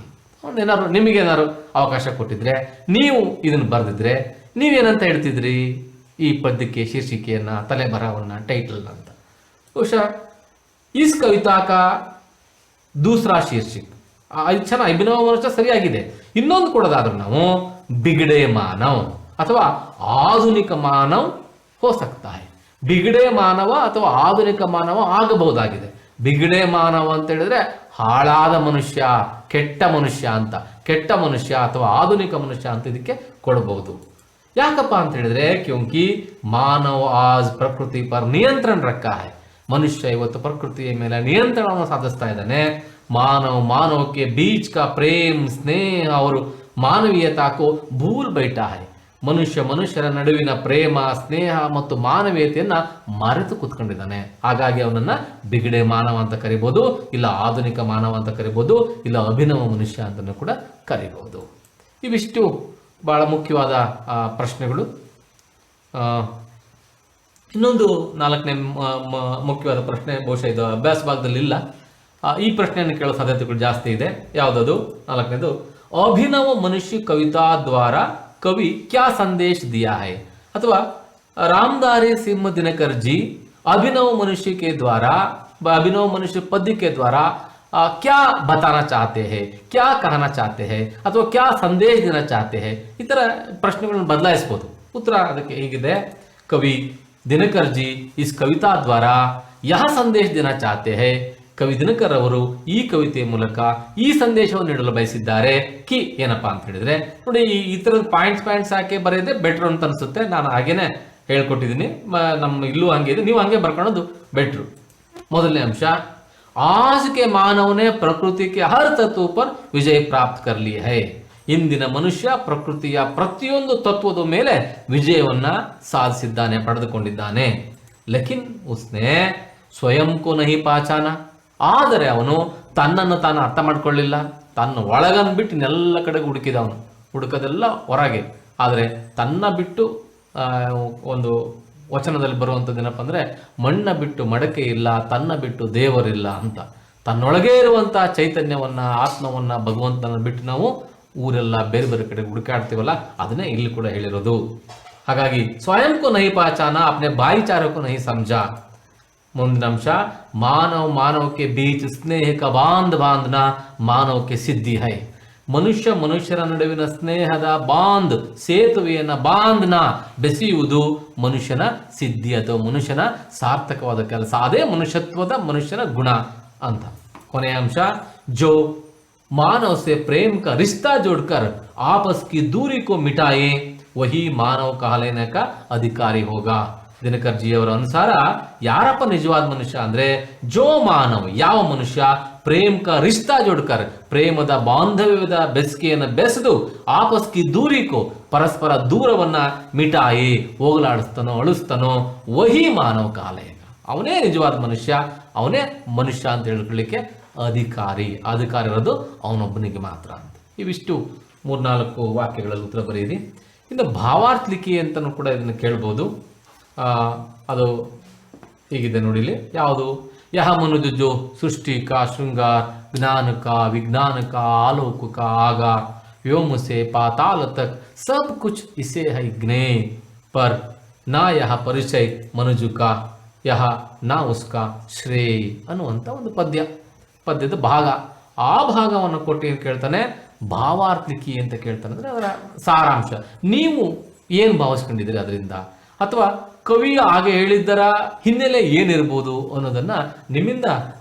ನಿಮಗೇನಾದ್ರು ಅವಕಾಶ ಕೊಟ್ಟಿದ್ರೆ, ನೀವು ಇದನ್ನು ಬರೆದಿದ್ರೆ ನೀವೇನಂತ ಹೇಳ್ತಿದ್ರಿ ಈ ಪದ್ಯಕ್ಕೆ ಶೀರ್ಷಿಕೆಯನ್ನ, ತಲೆಬರಹವನ್ನ, ಟೈಟಲ್ ಅಂತ? ಬಹುಶಃ ಇಸ್ ಕವಿತಾ ಕಾ ದೂಸರಾ ಶೀರ್ಷಿಕ ಇದು ಚೆನ್ನಾಗಿ, ಅಭಿನವ ಮನುಷ್ಯ ಸರಿಯಾಗಿದೆ. ಇನ್ನೊಂದು ಕೊಡೋದಾದ್ರೂ ನಾವು ಬಿಗಡೆ ಮಾನವ್ ಅಥವಾ ಆಧುನಿಕ ಮಾನವ್ ಹೋ ಸಕ್ತಾ ಹೈ. ಬಿಗಡೆ ಮಾನವ ಅಥವಾ ಆಧುನಿಕ ಮಾನವ ಆಗಬಹುದಾಗಿದೆ. ಬಿಗಡೆ ಮಾನವ ಅಂತ ಹೇಳಿದ್ರೆ ಹಾಳಾದ ಮನುಷ್ಯ, ಕೆಟ್ಟ ಮನುಷ್ಯ ಅಥವಾ ಆಧುನಿಕ ಮನುಷ್ಯ ಅಂತ ಇದಕ್ಕೆ ಕೊಡಬಹುದು. ಯಾಕಪ್ಪ ಅಂತ ಹೇಳಿದ್ರೆ, ಕ್ಯೂಂಕಿ ಮಾನವ ಆಜ್ ಪ್ರಕೃತಿ ಪರ್ ನಿಯಂತ್ರಣ ರಕ್ಕಾ ಹೈ. ಮನುಷ್ಯ ಇವತ್ತು ಪ್ರಕೃತಿಯ ಮೇಲೆ ನಿಯಂತ್ರಣವನ್ನು ಸಾಧಿಸ್ತಾ ಇದ್ದಾನೆ. ಮಾನವಕ್ಕೆ ಬೀಚ್ ಕಾ ಪ್ರೇಮ್ ಸ್ನೇಹ और ಮಾನವೀಯತಾ ಕೋ ಭೂಲ್ ಬೈಠಾ ಹೈ. ಮನುಷ್ಯರ ನಡುವಿನ ಪ್ರೇಮ, ಸ್ನೇಹ ಮತ್ತು ಮಾನವೀಯತೆಯನ್ನ ಮರೆತು ಕೂತ್ಕೊಂಡಿದ್ದಾನೆ. ಹಾಗಾಗಿ ಅವನನ್ನ ಬಿಗಡೆ ಮಾನವ ಅಂತ ಕರಿಬಹುದು, ಇಲ್ಲ ಆಧುನಿಕ ಮಾನವ ಅಂತ ಕರಿಬಹುದು, ಇಲ್ಲ ಅಭಿನವ ಮನುಷ್ಯ ಅಂತಲೂ ಕೂಡ ಕರಿಬಹುದು. ಇವಿಷ್ಟು ಬಹಳ ಮುಖ್ಯವಾದ ಪ್ರಶ್ನೆಗಳು. ಇನ್ನೊಂದು 4ನೇ ಮುಖ್ಯವಾದ ಪ್ರಶ್ನೆ ಬಹುಶಃ ಇದು ಅಭ್ಯಾಸ ಭಾಗದಲ್ಲಿ ಇಲ್ಲ. ಈ ಪ್ರಶ್ನೆಯನ್ನು ಕೇಳೋ ಸಾಧ್ಯತೆಗಳು ಜಾಸ್ತಿ ಇದೆ. ಯಾವುದದು? 4ನೇದು, ಅಭಿನವ ಮನುಷ್ಯ ಕವಿತಾ ದ್ವಾರ कवि क्या संदेश दिया है. अथवा रामधारी सिंह दिनकर जी अभिनव मनुष्य के द्वारा, अभिनव मनुष्य पद्य के द्वारा क्या बताना चाहते हैं, क्या कहना चाहते हैं, अथवा क्या संदेश देना चाहते हैं. ಈ ತರ ಪ್ರಶ್ನೆಗಳನ್ನು ಬದಲಾಯಿಸಬಹುದು. ಉತ್ತರ ಅದಕ್ಕೆ ಹೀಗಿದೆ: कवि दिनकर जी इस कविता द्वारा यह संदेश देना चाहते हैं, ಕವಿ ದಿನಕರ್ ಅವರು ಈ ಕವಿತೆಯ ಮೂಲಕ ಈ ಸಂದೇಶವನ್ನು ನೀಡಲು ಬಯಸಿದ್ದಾರೆ. ಕಿ ಏನಪ್ಪಾ ಅಂತ ಹೇಳಿದ್ರೆ ನೋಡಿ, ಈ ತರದ ಪಾಯಿಂಟ್ಸ್ ಹಾಕಿ ಬರೆಯದೆ ಬೆಟ್ರು ಅಂತ ಅನ್ಸುತ್ತೆ. ನಾನು ಹಾಗೇನೆ ಹೇಳ್ಕೊಟ್ಟಿದ್ದೀನಿ, ನಮ್ಮ ಇಲ್ಲೂ ಹಂಗೆ ಇದೆ, ನೀವು ಹಂಗೆ ಬರ್ಕೊಳ್ಳೋದು ಬೆಟ್ರು. ಮೊದಲನೇ ಅಂಶ, आज के मानव ने प्रकृति के हर तत्व पर विजय प्राप्त कर ली है. ಇಂದಿನ ಮನುಷ್ಯ ಪ್ರಕೃತಿಯ ಪ್ರತಿಯೊಂದು ತತ್ವದ ಮೇಲೆ ವಿಜಯವನ್ನ ಸಾಧಿಸಿದ್ದಾನೆ, ಪಡೆದುಕೊಂಡಿದ್ದಾನೆ. ಲೇಕಿನ್ ಉಸ್ನೆ ಸ್ವಯಂ ಕೋ ನಹಿ ಪಾಚಾನ, ಆದರೆ ಅವನು ತನ್ನನ್ನು ತಾನು ಅರ್ಥ ಮಾಡ್ಕೊಳ್ಳಿಲ್ಲ. ತನ್ನ ಒಳಗನ್ ಬಿಟ್ಟು ಇನ್ನೆಲ್ಲ ಕಡೆಗೆ ಹುಡುಕಿದವನು, ಹುಡುಕದೆಲ್ಲ ಹೊರಗೆ. ಆದರೆ ತನ್ನ ಬಿಟ್ಟು ಒಂದು ವಚನದಲ್ಲಿ ಬರುವಂಥದ್ದು ಏನಪ್ಪ ಅಂದರೆ, ಮಣ್ಣ ಬಿಟ್ಟು ಮಡಕೆ ಇಲ್ಲ, ತನ್ನ ಬಿಟ್ಟು ದೇವರಿಲ್ಲ ಅಂತ. ತನ್ನೊಳಗೆ ಇರುವಂಥ ಚೈತನ್ಯವನ್ನ, ಆತ್ಮವನ್ನ, ಭಗವಂತನ ಬಿಟ್ಟು ನಾವು ಊರೆಲ್ಲ ಬೇರೆ ಬೇರೆ ಕಡೆ ಹುಡುಕಾಡ್ತೀವಲ್ಲ, ಅದನ್ನೇ ಇಲ್ಲಿ ಕೂಡ ಹೇಳಿರೋದು. ಹಾಗಾಗಿ ಸ್ವಯಂ ಕೋ ನಹಿ ಪಹಚಾನ, ಅಪ್ನೆ ಭಾಯಿಚಾರಕ್ಕೂ ನಹಿ ಸಮಜಾ. ಮುಂದಿನ ಅಂಶ, ಮಾನವಕ್ಕೆ ಬೀಚ್ ಸ್ನೇಹ ಕ ಬಾಂಧನ ಮಾನವಕ್ಕೆ ಸಿದ್ಧಿ ಹೈ. ಮನುಷ್ಯರ ನಡುವಿನ ಸ್ನೇಹದ ಸೇತುವೆಯನ್ನ ಬಾಂಧನ ಬೆಸೆಯುವುದು ಮನುಷ್ಯನ ಸಿದ್ಧಿ ಅಥವಾ ಮನುಷ್ಯನ ಸಾರ್ಥಕವಾದ ಕೆಲಸ. ಅದೇ ಮನುಷ್ಯನ ಗುಣ ಅಂತ. ಕೊನೆಯ ಅಂಶ, ಜೋ मानव से प्रेम का रिश्ता जोड़कर आपस की दूरी को मिटाए वही मानव कहलाने का अधिकारी होगा. ದಿನಕರ್ ಜಿ ಅವರ ಅನುಸಾರ ಯಾರಪ್ಪ ನಿಜವಾದ ಮನುಷ್ಯ ಅಂದ್ರೆ, ಜೋ ಮಾನವ್, ಯಾವ ಮನುಷ್ಯ, ಪ್ರೇಮ್ ಕ ರಿಶ್ತಾ ಜೋಡ್ಕರ್, ಪ್ರೇಮದ ಬಾಂಧವ್ಯದ ಬೆಸ್ಕೆಯನ್ನು ಬೆಸೆದು, ಆಪಸ್ ಕಿ ದೂರಿಕೋ, ಪರಸ್ಪರ ದೂರವನ್ನ ಮಿಟಾಯಿ, ಹೋಗಲಾಡಿಸ್ತಾನೋ, ಅಳಿಸ್ತಾನೋ, ವಹಿ ಮಾನವ ಕಾಲೇಗ, ಅವನೇ ನಿಜವಾದ ಮನುಷ್ಯ, ಅವನೇ ಮನುಷ್ಯ ಅಂತ ಹೇಳ್ಕೊಳ್ಳಿಕ್ಕೆ ಅಧಿಕಾರಿ ಇರೋದು ಅವನೊಬ್ಬನಿಗೆ ಮಾತ್ರ ಅಂತ. ಇವಿಷ್ಟು 3-4 ವಾಕ್ಯಗಳಲ್ಲಿ ಉತ್ತರ ಬರೆಯಿರಿ. ಇನ್ನು ಭಾವಾರ್ಥಲಿಖಿ ಅಂತಲೂ ಕೂಡ ಇದನ್ನು ಕೇಳ್ಬೋದು. ಅದು ಹೀಗಿದೆ ನೋಡಿಲಿ. ಯಾವುದು, ಯಹ ಮನುಜ ಜೋ ಸೃಷ್ಟಿ ಕಾ ಶೃಂಗಾರ ಜ್ಞಾನ ಕಾ ವಿಜ್ಞಾನ ಕಾ ಆಲೋಕ ಕಾ ಆಗಾर व्योम से पाताल तक सब कुछ इसे है ज्ञे पर ना यह ಪರಿಚಯ ಮನುಜ ಕಾ ಯಹ ನಾ ಉಸ್ಕಾ ಶ್ರೇಯ ಅನ್ನುವಂಥ ಒಂದು ಪದ್ಯದ ಭಾಗ. ಆ ಭಾಗವನ್ನು ಕೊಟ್ಟು ಏನು ಕೇಳ್ತಾನೆ, ಭಾವಾರ್ಥಲಿಖಿ ಅಂತ ಕೇಳ್ತಾನೆ. ಅಂದರೆ ಅದರ ಸಾರಾಂಶ, ನೀವು ಏನು ಭಾವಿಸ್ಕೊಂಡಿದ್ದೀರಿ ಅದರಿಂದ, ಅಥವಾ ಕವಿ ಹಾಗೆ ಹೇಳಿದ್ದರ ಹಿನ್ನೆಲೆ ಏನಿರ್ಬೋದು ಅನ್ನೋದನ್ನ ನಿಮ್ಮಿಂದ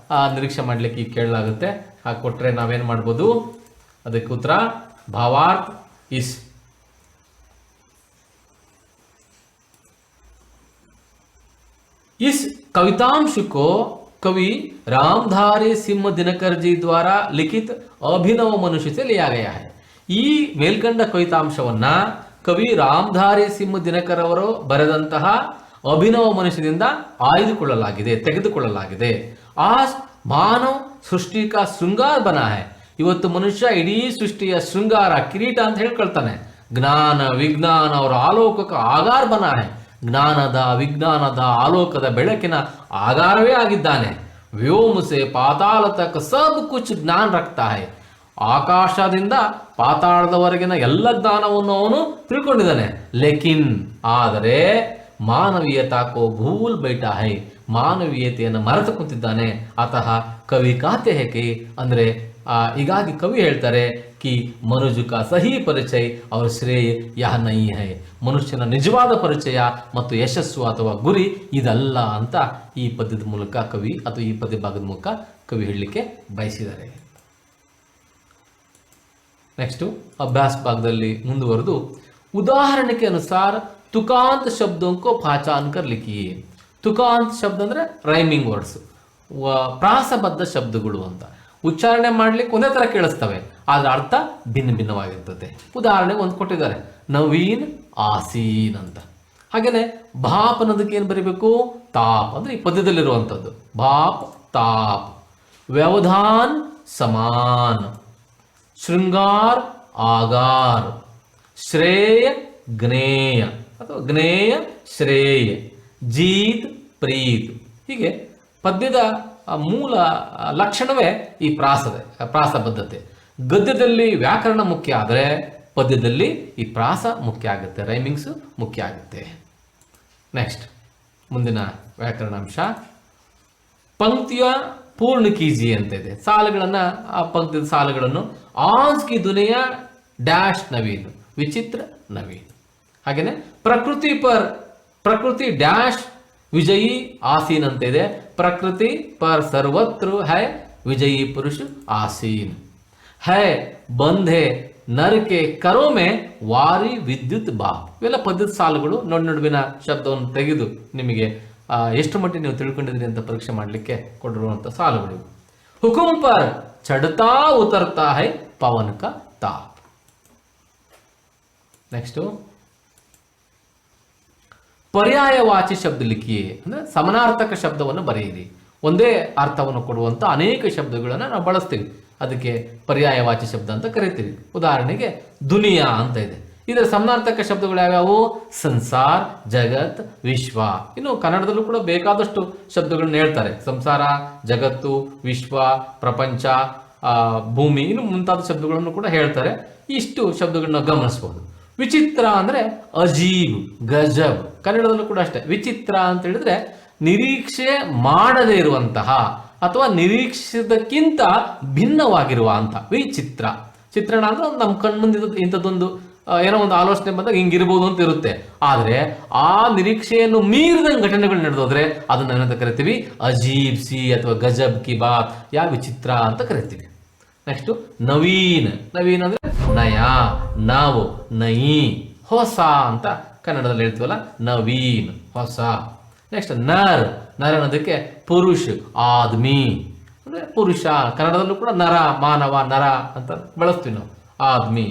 ನಿರೀಕ್ಷೆ ಮಾಡಲಿಕ್ಕೆ ಕೇಳಲಾಗುತ್ತೆ. ಹಾಗೆ ಕೊಟ್ಟರೆ ನಾವೇನು ಮಾಡ್ಬೋದು, ಅದಕ್ಕೆ ಉತ್ತರ ಭಾವಾರ್ಥ इस कवितांश को कवि रामधारी सिंह दिनकर जी द्वारा लिखित अभिनव मनुष्य से लिया गया है. ಈ ಮೇಲ್ಕಂಡ ಕವಿತಾಂಶವನ್ನ ಕವಿ ರಾಮಧಾರಿ ಸಿಂಹ ದಿನಕರ್ ಅವರು ಬರೆದಂತಹ ಅಭಿನವ ಮನುಷ್ಯದಿಂದ ತೆಗೆದುಕೊಳ್ಳಲಾಗಿದೆ. ಆ ಮಾನವ ಸೃಷ್ಟಿ ಕಾ ಶೃಂಗಾರ ಬನಾ ಹೈ. ಇವತ್ತು ಮನುಷ್ಯ ಇಡೀ ಸೃಷ್ಟಿಯ ಶೃಂಗಾರ, ಕಿರೀಟ ಅಂತ ಹೇಳ್ಕೊಳ್ತಾನೆ. ಜ್ಞಾನ ವಿಜ್ಞಾನ ಅವರ ಆಲೋಕಕ ಆಗಾರ ಬನಾ ಹೈ. ಜ್ಞಾನದ ವಿಜ್ಞಾನದ ಆಲೋಕದ ಬೆಳಕಿನ ಆಧಾರವೇ ಆಗಿದ್ದಾನೆ. ವ್ಯೋಮ ಸೆ ಪಾತಾಳ ತಕ ಸಬ್ ಕುಚ್ ಜ್ಞಾನ ರಕ್ತಾ ಹೈ. ಆಕಾಶದಿಂದ ಪಾತಾಳದವರೆಗಿನ ಎಲ್ಲ ಜ್ಞಾನವನ್ನು ಅವನು ತಿಳ್ಕೊಂಡಿದ್ದಾನೆ. ಲೇಕಿನ್ ಆದರೆ ಮಾನವೀಯತಾಕೋ ಭೂಲ್ ಬೈಟಾ ಹೈ. ಮಾನವೀಯತೆಯನ್ನು ಮರೆತು ಕುಂತಿದ್ದಾನೆ. ಅತಃ ಕವಿ ಕಾತೆ ಹೇಗೆ ಅಂದ್ರೆ, ಹೀಗಾಗಿ ಕವಿ ಹೇಳ್ತಾರೆ ಕಿ ಮನುಜ ಕಾ ಸಹಿ ಪರಿಚಯ ಅವರ ಶ್ರೇಯ ಯಹ ನಹಿ ಹೈ. ಮನುಷ್ಯನ ನಿಜವಾದ ಪರಿಚಯ ಮತ್ತು ಯಶಸ್ಸು ಅಥವಾ ಗುರಿ ಇದಲ್ಲ ಅಂತ ಈ ಪದ್ಯದ ಮೂಲಕ ಕವಿ ಅಥವಾ ಈ ಪದ್ಯ ಭಾಗದ ಮೂಲಕ ಕವಿ ಹೇಳಲಿಕ್ಕೆ ಬಯಸಿದ್ದಾರೆ. ನೆಕ್ಸ್ಟ್ ಅಭ್ಯಾಸ ಭಾಗದಲ್ಲಿ ಮುಂದುವರೆದು, ಉದಾಹರಣೆ के अनुसार ತುಕಾಂತ शब्दों को पहचान कर लिखिए. ತುಕಾಂತ ಶಬ್ದ ಅಂದ್ರೆ ರೈಮಿಂಗ್ ವರ್ಡ್ಸ್, ಪ್ರಾಸಬದ್ಧ ಶಬ್ದಗಳು ಅಂತ. ಉಚ್ಚಾರಣೆ ಮಾಡ್ಲಿಕ್ಕೆ ಒಂದೇ ತರ ಕೇಳಿಸ್ತವೆ, ಆದ್ರೆ ಅರ್ಥ ಭಿನ್ನವಾಗಿರ್ತದೆ. ಉದಾಹರಣೆಗೆ ಒಂದು ಕೊಟ್ಟಿದ್ದಾರೆ, ನವೀನ್ ಆಸೀನ್ ಅಂತ. ಹಾಗೇನೆ ಭಾಪ್ ಅನ್ನೋದಕ್ಕೆ ಏನು ಬರೀಬೇಕು, ತಾಪ್ ಅಂದ್ರೆ ಈ ಪದ್ಯದಲ್ಲಿರುವಂಥದ್ದು. ಭಾಪ್ ತಾಪ್. ವ್ಯವಧಾನ್ ಸಮಾನ್. ಶೃಂಗಾರ ಆಗಾರ್. ಶ್ರೇಯ ಜ್ಞೇಯ ಅಥವಾ ಜ್ಞೇಯ ಶ್ರೇಯ. ಜೀತ್ ಪ್ರೀತ್. ಹೀಗೆ ಪದ್ಯದ ಮೂಲ ಲಕ್ಷಣವೇ ಈ ಪ್ರಾಸಬದ್ಧತೆ. ಗದ್ಯದಲ್ಲಿ ವ್ಯಾಕರಣ ಮುಖ್ಯ ಆದರೆ ಪದ್ಯದಲ್ಲಿ ಈ ಪ್ರಾಸ ಮುಖ್ಯ ಆಗುತ್ತೆ, ರೈಮಿಂಗ್ಸ್ ಮುಖ್ಯ ಆಗುತ್ತೆ. ನೆಕ್ಸ್ಟ್ ಮುಂದಿನ ವ್ಯಾಕರಣಾಂಶ, ಪಂಕ್ತಿಯ ಪೂರ್ಣ ಕೀಜಿ ಅಂತ ಇದೆ. ಸಾಲುಗಳನ್ನು, ಆ ಪಂಕ್ತಿಯ ಸಾಲುಗಳನ್ನು ಆಜ್ ಕಿ ದುನಿಯಾ ಡ್ಯಾಶ್ ನವೀನ್ ವಿಚಿತ್ರ ನವೀನ್. ಹಾಗೇನೆ ಪ್ರಕೃತಿ ಡ್ಯಾಶ್ ವಿಜಯಿ ಆಸೀನ್ ಅಂತ ಇದೆ. प्रकृति पर सर्वत्र है विजयी पुरुष आसीन, है ಬಂಧೆ ನರಕೆ ಕರೋಮೆ ವಾರಿ ವಿದ್ಯುತ್ ಬಾಪ್. ಇವೆಲ್ಲ ಪದ್ಯದ ಸಾಲುಗಳು. ನಡುವಿನ ಶಬ್ದವನ್ನು ತೆಗೆದು ನಿಮಗೆ ಎಷ್ಟು ಮಟ್ಟಿಗೆ ನೀವು ತಿಳ್ಕೊಂಡಿದ್ರಿ ಅಂತ ಪರೀಕ್ಷೆ ಮಾಡಲಿಕ್ಕೆ ಕೊಟ್ಟಿರುವಂಥ ಸಾಲುಗಳು. ಹುಕುಂ ಪರ್ ಚಡ್ತಾ ಉತರ್ತಾ ಹೈ ಪವನ್ ಕಾ ತಾಪ್. ನೆಕ್ಸ್ಟ್ ಪರ್ಯಾಯವಾಚಿ ಶಬ್ದ ಲಿಖಿಯೇ, ಅಂದ್ರೆ ಸಮನಾರ್ಥಕ ಶಬ್ದವನ್ನು ಬರೆಯಿರಿ. ಒಂದೇ ಅರ್ಥವನ್ನು ಕೊಡುವಂಥ ಅನೇಕ ಶಬ್ದಗಳನ್ನು ನಾವು ಬಳಸ್ತೀವಿ, ಅದಕ್ಕೆ ಪರ್ಯಾಯವಾಚಿ ಶಬ್ದ ಅಂತ ಕರಿತೀವಿ. ಉದಾಹರಣೆಗೆ ದುನಿಯಾ ಅಂತ ಇದೆ, ಇದರ ಸಮನಾರ್ಥಕ ಶಬ್ದಗಳು ಯಾವ್ಯಾವು? ಸಂಸಾರ್, ಜಗತ್, ವಿಶ್ವ. ಇನ್ನು ಕನ್ನಡದಲ್ಲೂ ಕೂಡ ಬೇಕಾದಷ್ಟು ಶಬ್ದಗಳನ್ನ ಹೇಳ್ತಾರೆ. ಸಂಸಾರ, ಜಗತ್ತು, ವಿಶ್ವ, ಪ್ರಪಂಚ, ಭೂಮಿ, ಇನ್ನು ಮುಂತಾದ ಶಬ್ದಗಳನ್ನು ಕೂಡ ಹೇಳ್ತಾರೆ. ಇಷ್ಟು ಶಬ್ದಗಳನ್ನ ಗಮನಿಸಬಹುದು. ವಿಚಿತ್ರ ಅಂದ್ರೆ ಅಜೀಬ್, ಗಜಬ್. ಕನ್ನಡದಲ್ಲೂ ಕೂಡ ಅಷ್ಟೇ. ವಿಚಿತ್ರ ಅಂತ ಹೇಳಿದ್ರೆ ನಿರೀಕ್ಷೆ ಮಾಡದೇ ಇರುವಂತಹ ಅಥವಾ ನಿರೀಕ್ಷಿಸದಕ್ಕಿಂತ ಭಿನ್ನವಾಗಿರುವ ಅಂತ ವಿಚಿತ್ರ. ಚಿತ್ರಣ ಅಂದ್ರೆ ನಮ್ಮ ಕಣ್ಮುಂದೆ ಇಂಥದ್ದೊಂದು ಏನೋ ಒಂದು ಆಲೋಚನೆ ಬಂದಾಗ ಹಿಂಗಿರ್ಬೋದು ಅಂತ ಇರುತ್ತೆ. ಆದರೆ ಆ ನಿರೀಕ್ಷೆಯನ್ನು ಮೀರಿದ ಘಟನೆಗಳು ನಡೆದೋದ್ರೆ ಅದನ್ನ ಏನಂತ ಕರಿತೀವಿ? ಅಜೀಬ್ ಸಿ ಅಥವಾ ಗಜಬ್ ಕಿ ಬಾತ್, ಯಾ ವಿಚಿತ್ರ ಅಂತ ಕರಿತೀವಿ. ನೆಕ್ಸ್ಟ್ ನವೀನ್. ನವೀನ್ ಅಂದ್ರೆ ನಯ, ನಾವು, ನಯಿ, ಹೊಸ ಅಂತ ಕನ್ನಡದಲ್ಲಿ ಹೇಳ್ತೀವಲ್ಲ, ನವೀನ್, ಹೊಸ. ನೆಕ್ಸ್ಟ್ ನರ್. ನರ ಅನ್ನೋದಕ್ಕೆ ಪುರುಷ, ಆದ್ಮಿ ಅಂದ್ರೆ ಪುರುಷ. ಕನ್ನಡದಲ್ಲೂ ಕೂಡ ನರ, ಮಾನವ, ನರ ಅಂತ ಬಳಸ್ತೀವಿ ನಾವು, ಆದ್ಮಿ.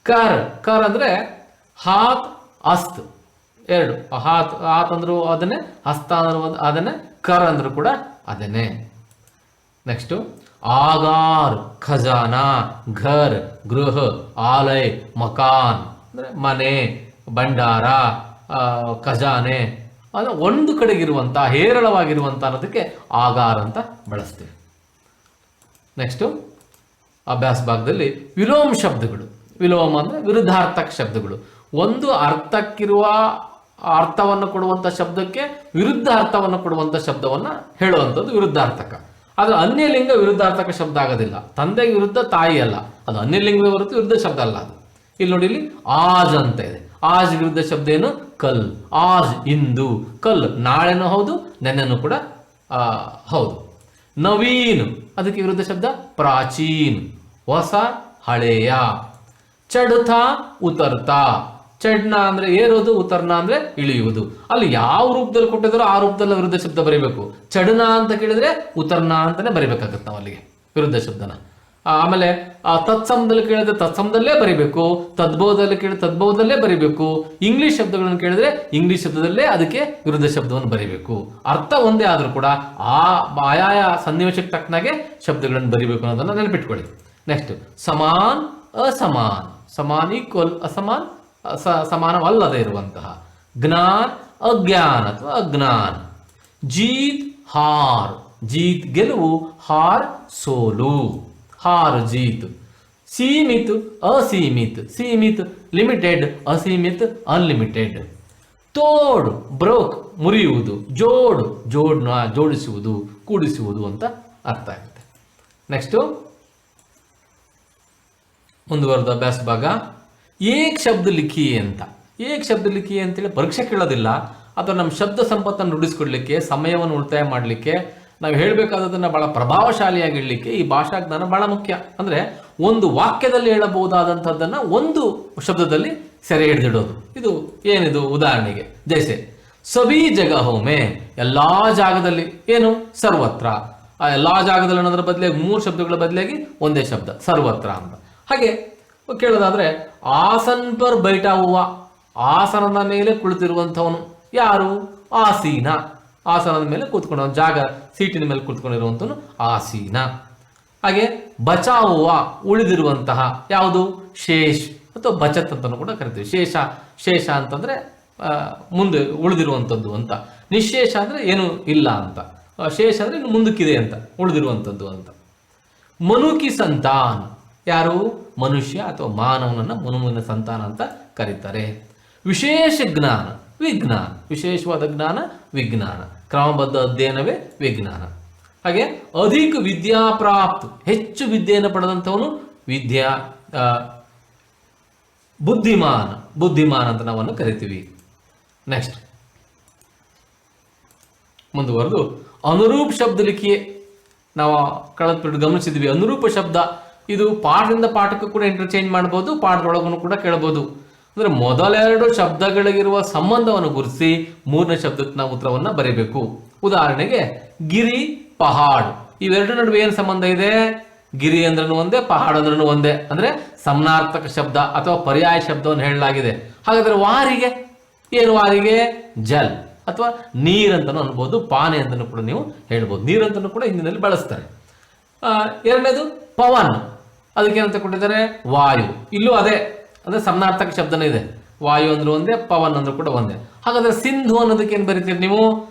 ಕರ್. ಕರ್ ಅಂದ್ರೆ ಹಾತ್, ಅಸ್ತ್ ಎರಡು. ಹಾತ್ ಅಂದ್ರು ಅದನ್ನೇ, ಹಸ್ತ ಅಂದ್ರು ಅದನ್ನೇ, ಕರ್ ಅಂದ್ರು ಕೂಡ ಅದನ್ನೇ. ನೆಕ್ಸ್ಟ್ ಆಗಾರ್, ಖಜಾನಾ, ಘರ್, ಗೃಹ, ಆಲಯ್, ಮಕಾನ್ ಅಂದ್ರೆ ಮನೆ, ಭಂಡಾರ, ಖಜಾನೆ. ಅಂದ್ರೆ ಒಂದು ಕಡೆಗಿರುವಂತ, ಹೇರಳವಾಗಿರುವಂತ ಅನ್ನೋದಕ್ಕೆ ಆಗಾರ್ ಅಂತ ಬಳಸ್ತೀವಿ. ನೆಕ್ಸ್ಟ್ ಅಭ್ಯಾಸ ಭಾಗದಲ್ಲಿ ವಿಲೋಮ ಶಬ್ದಗಳು. ವಿಲೋಮ ಅಂದ್ರೆ ವಿರುದ್ಧಾರ್ಥಕ ಶಬ್ದಗಳು. ಒಂದು ಅರ್ಥಕ್ಕಿರುವ ಅರ್ಥವನ್ನು ಕೊಡುವಂತ ಶಬ್ದಕ್ಕೆ ವಿರುದ್ಧ ಅರ್ಥವನ್ನು ಕೊಡುವಂತ ಶಬ್ದವನ್ನ ಹೇಳುವಂಥದ್ದು ವಿರುದ್ಧಾರ್ಥಕ. ಆದ್ರೆ ಅನ್ಯಲಿಂಗ ವಿರುದ್ಧಾರ್ಥಕ ಶಬ್ದ ಆಗೋದಿಲ್ಲ. ತಂದೆಗೆ ವಿರುದ್ಧ ತಾಯಿ ಅಲ್ಲ, ಅದು ಅನ್ಯಲಿಂಗವೇ ಹೊರತು ವಿರುದ್ಧ ಶಬ್ದ ಅಲ್ಲ ಅದು. ಇಲ್ಲಿ ನೋಡಿ, ಇಲ್ಲಿ ಆಜ್ ಅಂತ ಇದೆ. ಆಜ್ ವಿರುದ್ಧ ಶಬ್ದ ಏನು? ಕಲ್. ಆಜ್ ಇಂದು, ಕಲ್ ನಾಳೆನೂ ಹೌದು, ನೆನ್ನೆನೂ ಕೂಡ ಹೌದು. ನವೀನ್ ಅದಕ್ಕೆ ವಿರುದ್ಧ ಶಬ್ದ ಪ್ರಾಚೀನ್, ಹೊಸ, ಹಳೆಯ. ಚಡ್ತಾ, ಉತರ್ತಾ. ಚಡ್ನ ಅಂದ್ರೆ ಏರೋದು, ಉತರ್ನ ಅಂದ್ರೆ ಇಳಿಯುವುದು. ಅಲ್ಲಿ ಯಾವ ರೂಪದಲ್ಲಿ ಕೊಟ್ಟಿದ್ರು ಆ ರೂಪದಲ್ಲಿ ವಿರುದ್ಧ ಶಬ್ದ ಬರೀಬೇಕು. ಚಡ್ನ ಅಂತ ಕೇಳಿದ್ರೆ ಉತರ್ನ ಅಂತಾನೆ ಬರಿಬೇಕಾಗತ್ತೆ ನಾವು ಅಲ್ಲಿಗೆ ವಿರುದ್ಧ ಶಬ್ದನ. ಆಮೇಲೆ ತತ್ಸಮದಲ್ಲಿ ಕೇಳಿದ್ರೆ ತತ್ಸಮದಲ್ಲೇ ಬರಿಬೇಕು, ತದ್ಭವದಲ್ಲಿ ಕೇಳಿದ್ರೆ ತದ್ಭವದಲ್ಲೇ ಬರಿಬೇಕು. ಇಂಗ್ಲಿಷ್ ಶಬ್ದಗಳನ್ನು ಕೇಳಿದ್ರೆ ಇಂಗ್ಲಿಷ್ ಶಬ್ದದಲ್ಲೇ ಅದಕ್ಕೆ ವಿರುದ್ಧ ಶಬ್ದವನ್ನು ಬರಿಬೇಕು. ಅರ್ಥ ಒಂದೇ ಆದ್ರೂ ಕೂಡ ಆಯಾಯ ಸನ್ನಿವೇಶಕ್ಕೆ ತಕ್ಕನಾಗೆ ಶಬ್ದಗಳನ್ನು ಬರಿಬೇಕು ಅನ್ನೋದನ್ನ ನೆನಪಿಟ್ಕೊಳ್ಳಿ. ನೆಕ್ಸ್ಟ್ ಸಮಾನ್, ಅಸಮಾನ್. ಸಮಾನ್ ಈಕ್ವಲ್, ಅಸಮಾನ್ ಸಮಾನವಲ್ಲದೆ ಇರುವಂತಹ. ಜ್ಞಾನ್, ಅಜ್ಞಾನ್ ಅಥವಾ ಅಜ್ಞಾನ್. ಜೀತ್, ಹಾರ್. ಜೀತ್ ಗೆಲುವು, ಹಾರ್ ಸೋಲು. ಹಾರ್ ಜೀತ್. ಸೀಮಿತ್, ಅಸೀಮಿತ್. ಸೀಮಿತ್ ಲಿಮಿಟೆಡ್, ಅಸೀಮಿತ್ ಅನ್ಲಿಮಿಟೆಡ್. ತೋಡ್, ಬ್ರೋಕ್ ಮುರಿಯುವುದು. ಜೋಡ್, ಜೋಡ್ನ ಜೋಡಿಸುವುದು, ಕೂಡಿಸುವುದು ಅಂತ ಅರ್ಥ ಆಗುತ್ತೆ. ನೆಕ್ಸ್ಟ್ ಮುಂದುವರೆದ ಅಭ್ಯಾಸ ಭಾಗ. ಏಕ್ ಶಬ್ದ ಲಿಖಿ ಅಂತ. ಏಕ್ ಶಬ್ದ ಲಿಖಿ ಅಂತೇಳಿ ಪರೀಕ್ಷೆ ಕೇಳೋದಿಲ್ಲ, ಅಥವಾ ನಮ್ಮ ಶಬ್ದ ಸಂಪತ್ತನ್ನು ರೂಢಿಸ್ಕೊಡ್ಲಿಕ್ಕೆ, ಸಮಯವನ್ನು ಉಳಿತಾಯ ಮಾಡಲಿಕ್ಕೆ, ನಾವು ಹೇಳಬೇಕಾದದನ್ನು ಬಹಳ ಪ್ರಭಾವಶಾಲಿಯಾಗಿ ಇಡಲಿಕ್ಕೆ ಈ ಭಾಷಾ ಜ್ಞಾನ ಬಹಳ ಮುಖ್ಯ. ಅಂದ್ರೆ ಒಂದು ವಾಕ್ಯದಲ್ಲಿ ಹೇಳಬಹುದಾದಂಥದ್ದನ್ನು ಒಂದು ಶಬ್ದದಲ್ಲಿ ಸೆರೆ ಹಿಡಿದಿಡೋದು. ಇದು ಏನಿದು? ಉದಾಹರಣೆಗೆ ಜೈಸೆ ಸಭಿ ಜಗಹೋಮೆ, ಎಲ್ಲಾ ಜಾಗದಲ್ಲಿ. ಏನು? ಸರ್ವತ್ರ. ಆ ಎಲ್ಲಾ ಜಾಗದಲ್ಲಿ ಅನ್ನೋದ್ರ ಬದಲಾಗಿ 3 ಶಬ್ದಗಳ ಬದಲಾಗಿ ಒಂದೇ ಶಬ್ದ, ಸರ್ವತ್ರ ಅಂತ. ಹಾಗೆ ಕೇಳೋದಾದ್ರೆ ಆಸನ್ ಪರ್ ಬೈಟಾ ಹೂವ. ಆಸನದ ಮೇಲೆ ಕುಳಿತಿರುವಂಥವನು ಯಾರು? ಆಸೀನ. ಆಸನದ ಮೇಲೆ ಕೂತ್ಕೊಂಡ, ಜಾಗ ಸೀಟಿನ ಮೇಲೆ ಕೂತ್ಕೊಂಡಿರುವಂಥವನು ಆಸೀನ. ಹಾಗೆ ಬಚಾವುವ, ಉಳಿದಿರುವಂತಹ ಯಾವುದು? ಶೇಷ್ ಅಥವಾ ಬಚತ್ ಅಂತಲೂ ಕೂಡ ಕರಿತೀವಿ. ಶೇಷ, ಶೇಷ ಅಂತಂದ್ರೆ ಮುಂದೆ ಉಳಿದಿರುವಂಥದ್ದು ಅಂತ. ನಿಶೇಷ ಅಂದ್ರೆ ಏನು ಇಲ್ಲ ಅಂತ. ಶೇಷ ಅಂದ್ರೆ ಇನ್ನು ಮುಂದಕ್ಕಿದೆ ಅಂತ, ಉಳಿದಿರುವಂಥದ್ದು ಅಂತ. ಮನುಕಿ ಸಂತಾನ್, ಯಾರು? ಮನುಷ್ಯ ಅಥವಾ ಮಾನವನನ್ನ ಮನುವಿನ ಸಂತಾನ ಅಂತ ಕರೀತಾರೆ. ವಿಶೇಷ ಜ್ಞಾನ, ವಿಜ್ಞಾನ. ವಿಶೇಷವಾದ ಜ್ಞಾನ ವಿಜ್ಞಾನ. ಕ್ರಮಬದ್ಧ ಅಧ್ಯಯನವೇ ವಿಜ್ಞಾನ. ಹಾಗೆ ಅಧಿಕ ವಿದ್ಯಾಪ್ರಾಪ್ತ, ಹೆಚ್ಚು ವಿದ್ಯೆಯನ್ನು ಪಡೆದಂಥವನು ವಿದ್ಯಾ ಬುದ್ಧಿಮಾನ. ಬುದ್ಧಿಮಾನ ಅಂತ ನಾವನ್ನು ಕರಿತೀವಿ. ನೆಕ್ಸ್ಟ್ ಮುಂದುವರೆದು ಅನುರೂಪ ಶಬ್ದ ಲಿಖಿಯೇ ನಾವು ಕಳೆದ ಪೀರಿಯಡ್ ಗಮನಿಸಿದ್ವಿ. ಅನುರೂಪ ಶಬ್ದ ಇದು ಪಾಠದಿಂದ ಪಾಠಕ್ಕೂ ಕೂಡ ಇಂಟರ್ಚೇಂಜ್ ಮಾಡ್ಬೋದು, ಪಾಠದೊಳಗೂ ಕೂಡ ಕೇಳಬಹುದು. ಅಂದ್ರೆ ಮೊದಲೆರಡು ಶಬ್ದಗಳಿಗಿರುವ ಸಂಬಂಧವನ್ನು ಗುರುತಿಸಿ ಮೂರನೇ ಶಬ್ದಕ್ಕೆ ನಾವು ಉತ್ತರವನ್ನ ಬರೀಬೇಕು. ಉದಾಹರಣೆಗೆ ಗಿರಿ, ಪಹಾಡ್ ಇವೆರಡು ನಡುವೆ ಏನು ಸಂಬಂಧ ಇದೆ? ಗಿರಿ ಅಂದ್ರೂ ಒಂದೇ, ಪಹಾಡ್ ಅಂದ್ರೂ ಒಂದೇ. ಅಂದ್ರೆ ಸಮಾನಾರ್ಥಕ ಶಬ್ದ ಅಥವಾ ಪರ್ಯಾಯ ಶಬ್ದವನ್ನು ಹೇಳಲಾಗಿದೆ. ಹಾಗಾದ್ರೆ ವಾರಿಗೆ ಏನು? ವಾರಿಗೆ ಜಲ್ ಅಥವಾ ನೀರಂತನೂ ಅನ್ಬೋದು, ಪಾನೆ ಅಂತನೂ ಕೂಡ ನೀವು ಹೇಳ್ಬೋದು. ನೀರಂತನೂ ಕೂಡ ಹಿಂದಿನಲ್ಲಿ ಬಳಸ್ತಾರೆ. ಎರಡನೇದು ಪವನ್, ಅದಕ್ಕೇನಂತ ಕೊಟ್ಟಿದ್ದಾರೆ? ವಾಯು. ಇಲ್ಲೂ ಅದೇ, ಅಂದ್ರೆ ಸಮಾನಾರ್ಥಕ ಶಬ್ದನೇ ಇದೆ. ವಾಯು ಅಂದ್ರೂ ಒಂದೇ, ಪವನ್ ಅಂದ್ರೂ ಕೂಡ ಒಂದೇ. ಹಾಗಾದ್ರೆ ಸಿಂಧು ಅನ್ನೋದಕ್ಕೆ ಏನು ಬರೀತೀರಿ ನೀವು?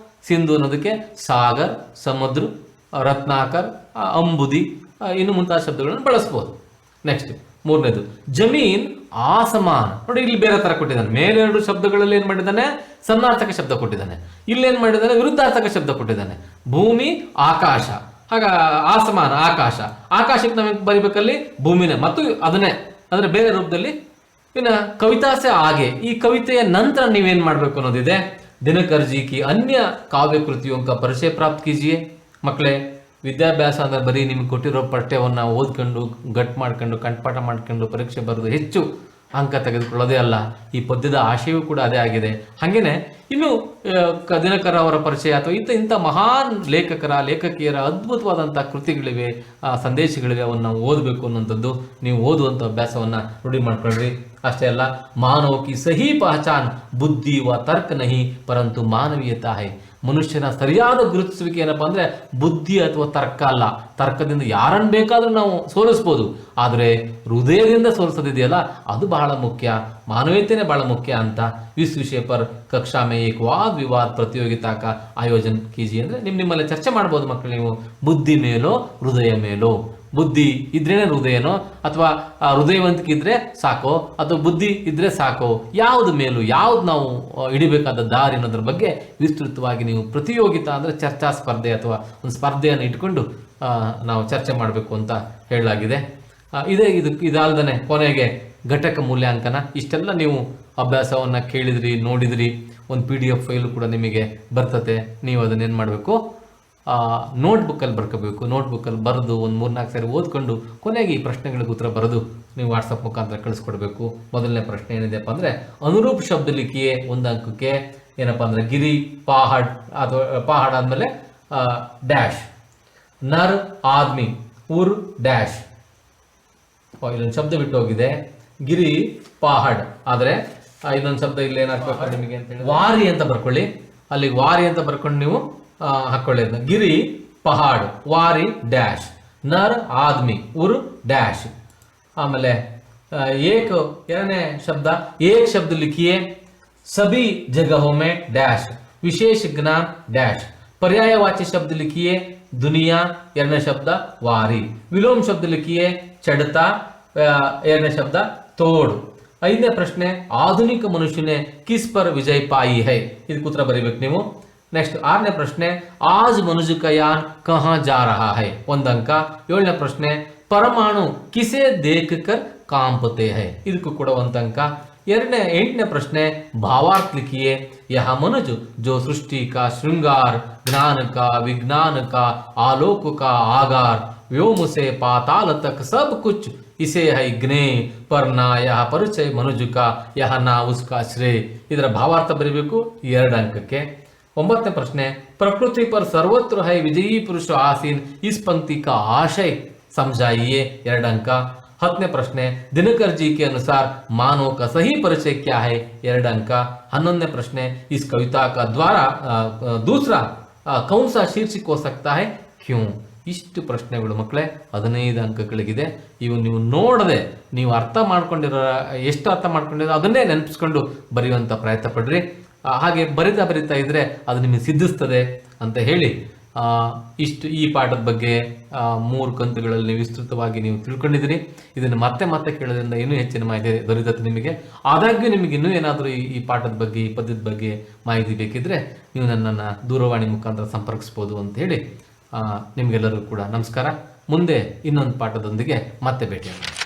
ಸಿಂಧು ಅನ್ನೋದಕ್ಕೆ ಸಾಗರ್, ಸಮುದ್ರ, ರತ್ನಾಕರ್, ಅಂಬುದಿ ಇನ್ನು ಮುಂತಾದ ಶಬ್ದಗಳನ್ನು ಬಳಸ್ಬೋದು. ನೆಕ್ಸ್ಟ್ ಮೂರನೇದು ಜಮೀನ್, ಆಸಮಾನ. ನೋಡಿ ಇಲ್ಲಿ ಬೇರೆ ತರ ಕೊಟ್ಟಿದ್ದಾನೆ. ಮೇಲೆರಡು ಶಬ್ದಗಳಲ್ಲಿ ಏನ್ ಮಾಡಿದ್ದಾನೆ? ಸಮಾನಾರ್ಥಕ ಶಬ್ದ ಕೊಟ್ಟಿದ್ದಾನೆ. ಇಲ್ಲೇನ್ ಮಾಡಿದ್ದಾನೆ? ವಿರುದ್ಧಾರ್ಥಕ ಶಬ್ದ ಕೊಟ್ಟಿದ್ದಾನೆ. ಭೂಮಿ, ಆಕಾಶ. ಆಗ ಆಸಮಾನ, ಆಕಾಶ. ಆಕಾಶಕ್ಕೆ ನಾವೇನು ಬರಿಬೇಕಲ್ಲಿ? ಭೂಮಿನೇ, ಮತ್ತು ಅದನ್ನೇ ಅಂದ್ರೆ ಬೇರೆ ರೂಪದಲ್ಲಿ. ಇನ್ನು ಕವಿತಾಸೆ ಹಾಗೆ, ಈ ಕವಿತೆಯ ನಂತರ ನೀವೇನ್ ಮಾಡ್ಬೇಕು ಅನ್ನೋದಿದೆ. ದಿನಕರ್ಜಿ ಕಿ ಅನ್ಯ ಕಾವ್ಯ ಕೃತಿಯೋ का ಪರಿಚಯ ಪ್ರಾಪ್ತ ಕೀಜಿಯೇ. ಮಕ್ಕಳೇ, ವಿದ್ಯಾಭ್ಯಾಸ ಅಂದ್ರೆ ಬರೀ ನಿಮ್ಗೆ ಕೊಟ್ಟಿರೋ ಪಠ್ಯವನ್ನ ಓದ್ಕೊಂಡು ಗಟ್ ಮಾಡ್ಕೊಂಡು ಕಂಠಪಾಠ ಮಾಡ್ಕೊಂಡು ಪರೀಕ್ಷೆ ಬರೆದು ಹೆಚ್ಚು ಅಂಕ ತೆಗೆದುಕೊಳ್ಳೋದೇ ಅಲ್ಲ. ಈ ಪದ್ಯದ ಆಶಯವೂ ಕೂಡ ಅದೇ ಆಗಿದೆ. ಹಾಗೇನೆ ಇನ್ನು ದಿನಕರ ಅವರ ಪರಿಚಯ ಅಥವಾ ಇಂಥ ಮಹಾನ್ ಲೇಖಕಿಯರ ಅದ್ಭುತವಾದಂತಹ ಕೃತಿಗಳಿವೆ, ಸಂದೇಶಗಳಿವೆ, ಅವನ್ನ ನಾವು ಓದಬೇಕು ಅನ್ನೋಂಥದ್ದು ನೀವು ಓದುವಂಥ ಅಭ್ಯಾಸವನ್ನ ರೂಢಿ ಮಾಡ್ಕೊಳ್ರಿ. ಅಷ್ಟೇ ಅಲ್ಲ, ಮಾನವ ಕಿ ಸಹಿ ಪಹಚಾನ್ ಬುದ್ಧಿ ವ ತರ್ಕ ನಹಿ ಪರಂತು ಮಾನವೀಯತಾ ಹೈ. ಮನುಷ್ಯನ ಸರಿಯಾದ ಗುರುತಿಸುವಿಕೆ ಏನಪ್ಪಾ ಅಂದ್ರೆ ಬುದ್ಧಿ ಅಥವಾ ತರ್ಕ ಅಲ್ಲ. ತರ್ಕದಿಂದ ಯಾರನ್ನು ಬೇಕಾದ್ರೂ ನಾವು ಸೋಲಿಸ್ಬೋದು, ಆದರೆ ಹೃದಯದಿಂದ ಸೋಲಿಸೋದಿದೆಯಲ್ಲ ಅದು ಬಹಳ ಮುಖ್ಯ. ಮಾನವೀಯತೆನೇ ಬಹಳ ಮುಖ್ಯ ಅಂತ इस विषय पर कक्षा में एक वाद विवाद प्रतियोगिता का आयोजन कीजिए ಅಂದ್ರೆ ನಿಮ್ಮಲ್ಲಿ ಚರ್ಚೆ ಮಾಡಬಹುದು ಮಕ್ಕಳು. ನೀವು ಬುದ್ಧಿ ಮೇಲೋ ಹೃದಯ ಮೇಲೋ, ಬುದ್ಧಿ ಇದ್ರೇನೆ ಹೃದಯನೋ ಅಥವಾ ಹೃದಯವಂತಿಕೆ ಇದ್ರೆ ಸಾಕೋ ಅಥವಾ ಬುದ್ಧಿ ಇದ್ರೆ ಸಾಕೋ, ಯಾವ್ದು ಮೇಲೂ ಯಾವ್ದು ನಾವು ಹಿಡಿಬೇಕಾದ ದಾರಿ ಅನ್ನೋದ್ರ ಬಗ್ಗೆ ವಿಸ್ತೃತವಾಗಿ ನೀವು ಪ್ರತಿಯೋಗಿತಾ ಅಂದ್ರೆ ಚರ್ಚಾ ಸ್ಪರ್ಧೆ ಅಥವಾ ಒಂದು ಸ್ಪರ್ಧೆಯನ್ನು ಇಟ್ಕೊಂಡು ನಾವು ಚರ್ಚೆ ಮಾಡಬೇಕು ಅಂತ ಹೇಳಲಾಗಿದೆ. ಇದಲ್ದನೆ ಕೊನೆಗೆ ಘಟಕ ಮೂಲ್ಯಾಂಕನ. ಇಷ್ಟೆಲ್ಲ ನೀವು ಅಭ್ಯಾಸವನ್ನು ಕೇಳಿದ್ರಿ, ನೋಡಿದ್ರಿ. ಒಂದು PDF ಫೈಲು ಕೂಡ ನಿಮಗೆ ಬರ್ತತೆ. ನೀವು ಅದನ್ನೇನು ಮಾಡಬೇಕು? ನೋಟ್ಬುಕ್ಕಲ್ಲಿ ಬರ್ಕೋಬೇಕು. ನೋಟ್ಬುಕ್ಕಲ್ಲಿ ಬರೆದು ಒಂದು 3-4 ಸಾರಿ ಓದ್ಕೊಂಡು ಕೊನೆಗೆ ಈ ಪ್ರಶ್ನೆಗಳಿಗೆ ಉತ್ತರ ಬರೆದು ನೀವು ವಾಟ್ಸಪ್ ಮುಖಾಂತರ ಕಳಿಸ್ಕೊಡ್ಬೇಕು. ಮೊದಲನೇ ಪ್ರಶ್ನೆ ಏನಿದೆಪ್ಪ ಅಂದರೆ ಅನುರೂಪ ಶಬ್ದ ಲಿಖಿಯೇ. ಒಂದು ಅಂಕಕ್ಕೆ ಏನಪ್ಪ ಅಂದರೆ ಗಿರಿ, ಪಹಾಡ್ ಅಥವಾ ಪಹಾಡ್ ಆದಮೇಲೆ ಡ್ಯಾಶ್, ನರ್, ಆದ್ಮಿ, ಉರ್, ಡ್ಯಾಶ್. ಇಲ್ಲೊಂದು ಶಬ್ದ ಬಿಟ್ಟು ಹೋಗಿದೆ, ಗಿರಿ, ಪಹಾಡ್. ಆದರೆ ಇನ್ನೊಂದು ಶಬ್ದ ಇಲ್ಲಿ ಏನಾಗ್ಬೇಕು ನಿಮಗೆ ಅಂತ ಹೇಳಿ ವಾರಿ ಅಂತ ಬರ್ಕೊಳ್ಳಿ. ಅಲ್ಲಿ ವಾರಿ ಅಂತ ಬರ್ಕೊಂಡು ನೀವು ಹಾಕೊಳ್ಳಿ ಅದನ್ನ. ಗಿರಿ, ಪಹಾಡ್, ವಾರಿ, ಡ್ಯಾಶ್, ನರ್, ಆದ್ಮಿ, ಉರ್, ಡ್ಯಾಶ್. ಆಮೇಲೆ ಎರಡನೇ ಶಬ್ದ ಏಕ್ ಶಬ್ದ ಲಿಖಿಯೇ ಸಭಿ ಜಗಹೋ ಮೇ ಡ್ಯಾಶ್, ವಿಶೇಷ ಜ್ಞಾನ್ ಡ್ಯಾಶ್. पर्यायवाची शब्द लिखिए दुनिया, ಎರಡನೇ ಶಬ್ದ ವಾರಿ. ವಿಲೋಮ ಶಬ್ದ ಲಿಖಿಯೇ ಚಡ್ತಾ, ಎರಡನೇ ಶಬ್ದ ತೋಡು. ಐದನೇ ಪ್ರಶ್ನೆ ಆಧುನಿಕ ಮನುಷ್ಯನೇ ಕಿಸ್ ಪರ್ ವಿಜಯ್ ಪಾಯಿ ಹೈ. ಇದಕ್ಕೆ ಉತ್ತರ ಬರೀಬೇಕು ನೀವು. ನೆಕ್ಸ್ಟ್ ಆರನೇ ಪ್ರಶ್ನೆ ಆಜ್ ಮನುಜ ಕಾ ಯಾನ್ ಕಹಾ ಜಾ ರಹಾ ಹೈ, ಒಂದು ಅಂಕ. ಏಳನೇ ಪ್ರಶ್ನೆ ಪರಮಾಣು ಕಿಸೆ ದೇಖ್ ಕರ್ ಕಾಂಪತೆ ಹೈ, ಇದಕ್ಕೂ ಕೂಡ ಒಂದು ಅಂಕ. ಎಂಟನೇ ಪ್ರಶ್ನೆ भावार्थ लिखिए यह मनुज जो सृष्टि का श्रृंगार, ज्ञान का, विज्ञान का, आलोक का आगार, व्योम से पाताल तक सब कुछ इसे है ज्ञे, पर ना यह परिचय मनुज का, यह ना उसका श्रेय. ಇದರ ಭಾವಾರ್ಥ ಬರೀಬೇಕು 2 ಅಂಕಕ್ಕೆ. 9ನೇ ಪ್ರಶ್ನೆ प्रकृति पर सर्वत्र है विजयी पुरुष आसीन, इस पंक्ति का आशय समझाइए, 2 अंक. 10ನೇ ಪ್ರಶ್ನೆ दिनकर जी के अनुसार मानव का सही परिचय क्या है, 2 अंक. 11ನೇ ಪ್ರಶ್ನೆ इस कविता का द्वारा दूसरा कौन सा शीर्षक हो सकता है क्यों. ಇಷ್ಟು ಪ್ರಶ್ನೆಗಳು ಮಕ್ಕಳೇ 15 ಅಂಕಗಳಿಗಿದೆ. ಇವು ನೀವು ನೋಡದೆ ನೀವು ಅರ್ಥ ಮಾಡ್ಕೊಂಡಿರೋ ಎಷ್ಟು ಅರ್ಥ ಮಾಡ್ಕೊಂಡಿರೋ ಅದನ್ನೇ ನೆನಪಿಸ್ಕೊಂಡು ಬರೆಯುವಂಥ ಪ್ರಯತ್ನ ಪಡ್ರಿ. ಹಾಗೆ ಬರಿತಾ ಇದ್ರೆ ಅದು ನಿಮಗೆ ಸಿದ್ಧಿಸ್ತದೆ ಅಂತ ಹೇಳಿ ಈ ಪಾಠದ ಬಗ್ಗೆ 3 ಕಂತುಗಳಲ್ಲಿ ನೀವು ವಿಸ್ತೃತವಾಗಿ ನೀವು ತಿಳ್ಕೊಂಡಿದ್ದೀರಿ. ಇದನ್ನು ಮತ್ತೆ ಕೇಳೋದ್ರಿಂದ ಇನ್ನೂ ಹೆಚ್ಚಿನ ಮಾಹಿತಿ ದೊರೆಯುತ್ತೆ ನಿಮಗೆ. ಆದಾಗ್ಯೂ ನಿಮಗೆ ಇನ್ನೂ ಏನಾದರೂ ಈ ಪಾಠದ ಬಗ್ಗೆ, ಈ ಪದ್ಯದ ಬಗ್ಗೆ ಮಾಹಿತಿ ಬೇಕಿದ್ರೆ ನೀವು ನನ್ನನ್ನು ದೂರವಾಣಿ ಮುಖಾಂತರ ಸಂಪರ್ಕಿಸ್ಬೋದು ಅಂತ ಹೇಳಿ ನಿಮಗೆಲ್ಲರಿಗೂ ಕೂಡ ನಮಸ್ಕಾರ. ಮುಂದೆ ಇನ್ನೊಂದು ಪಾಠದೊಂದಿಗೆ ಮತ್ತೆ ಭೇಟಿಯಾಗೋಣ.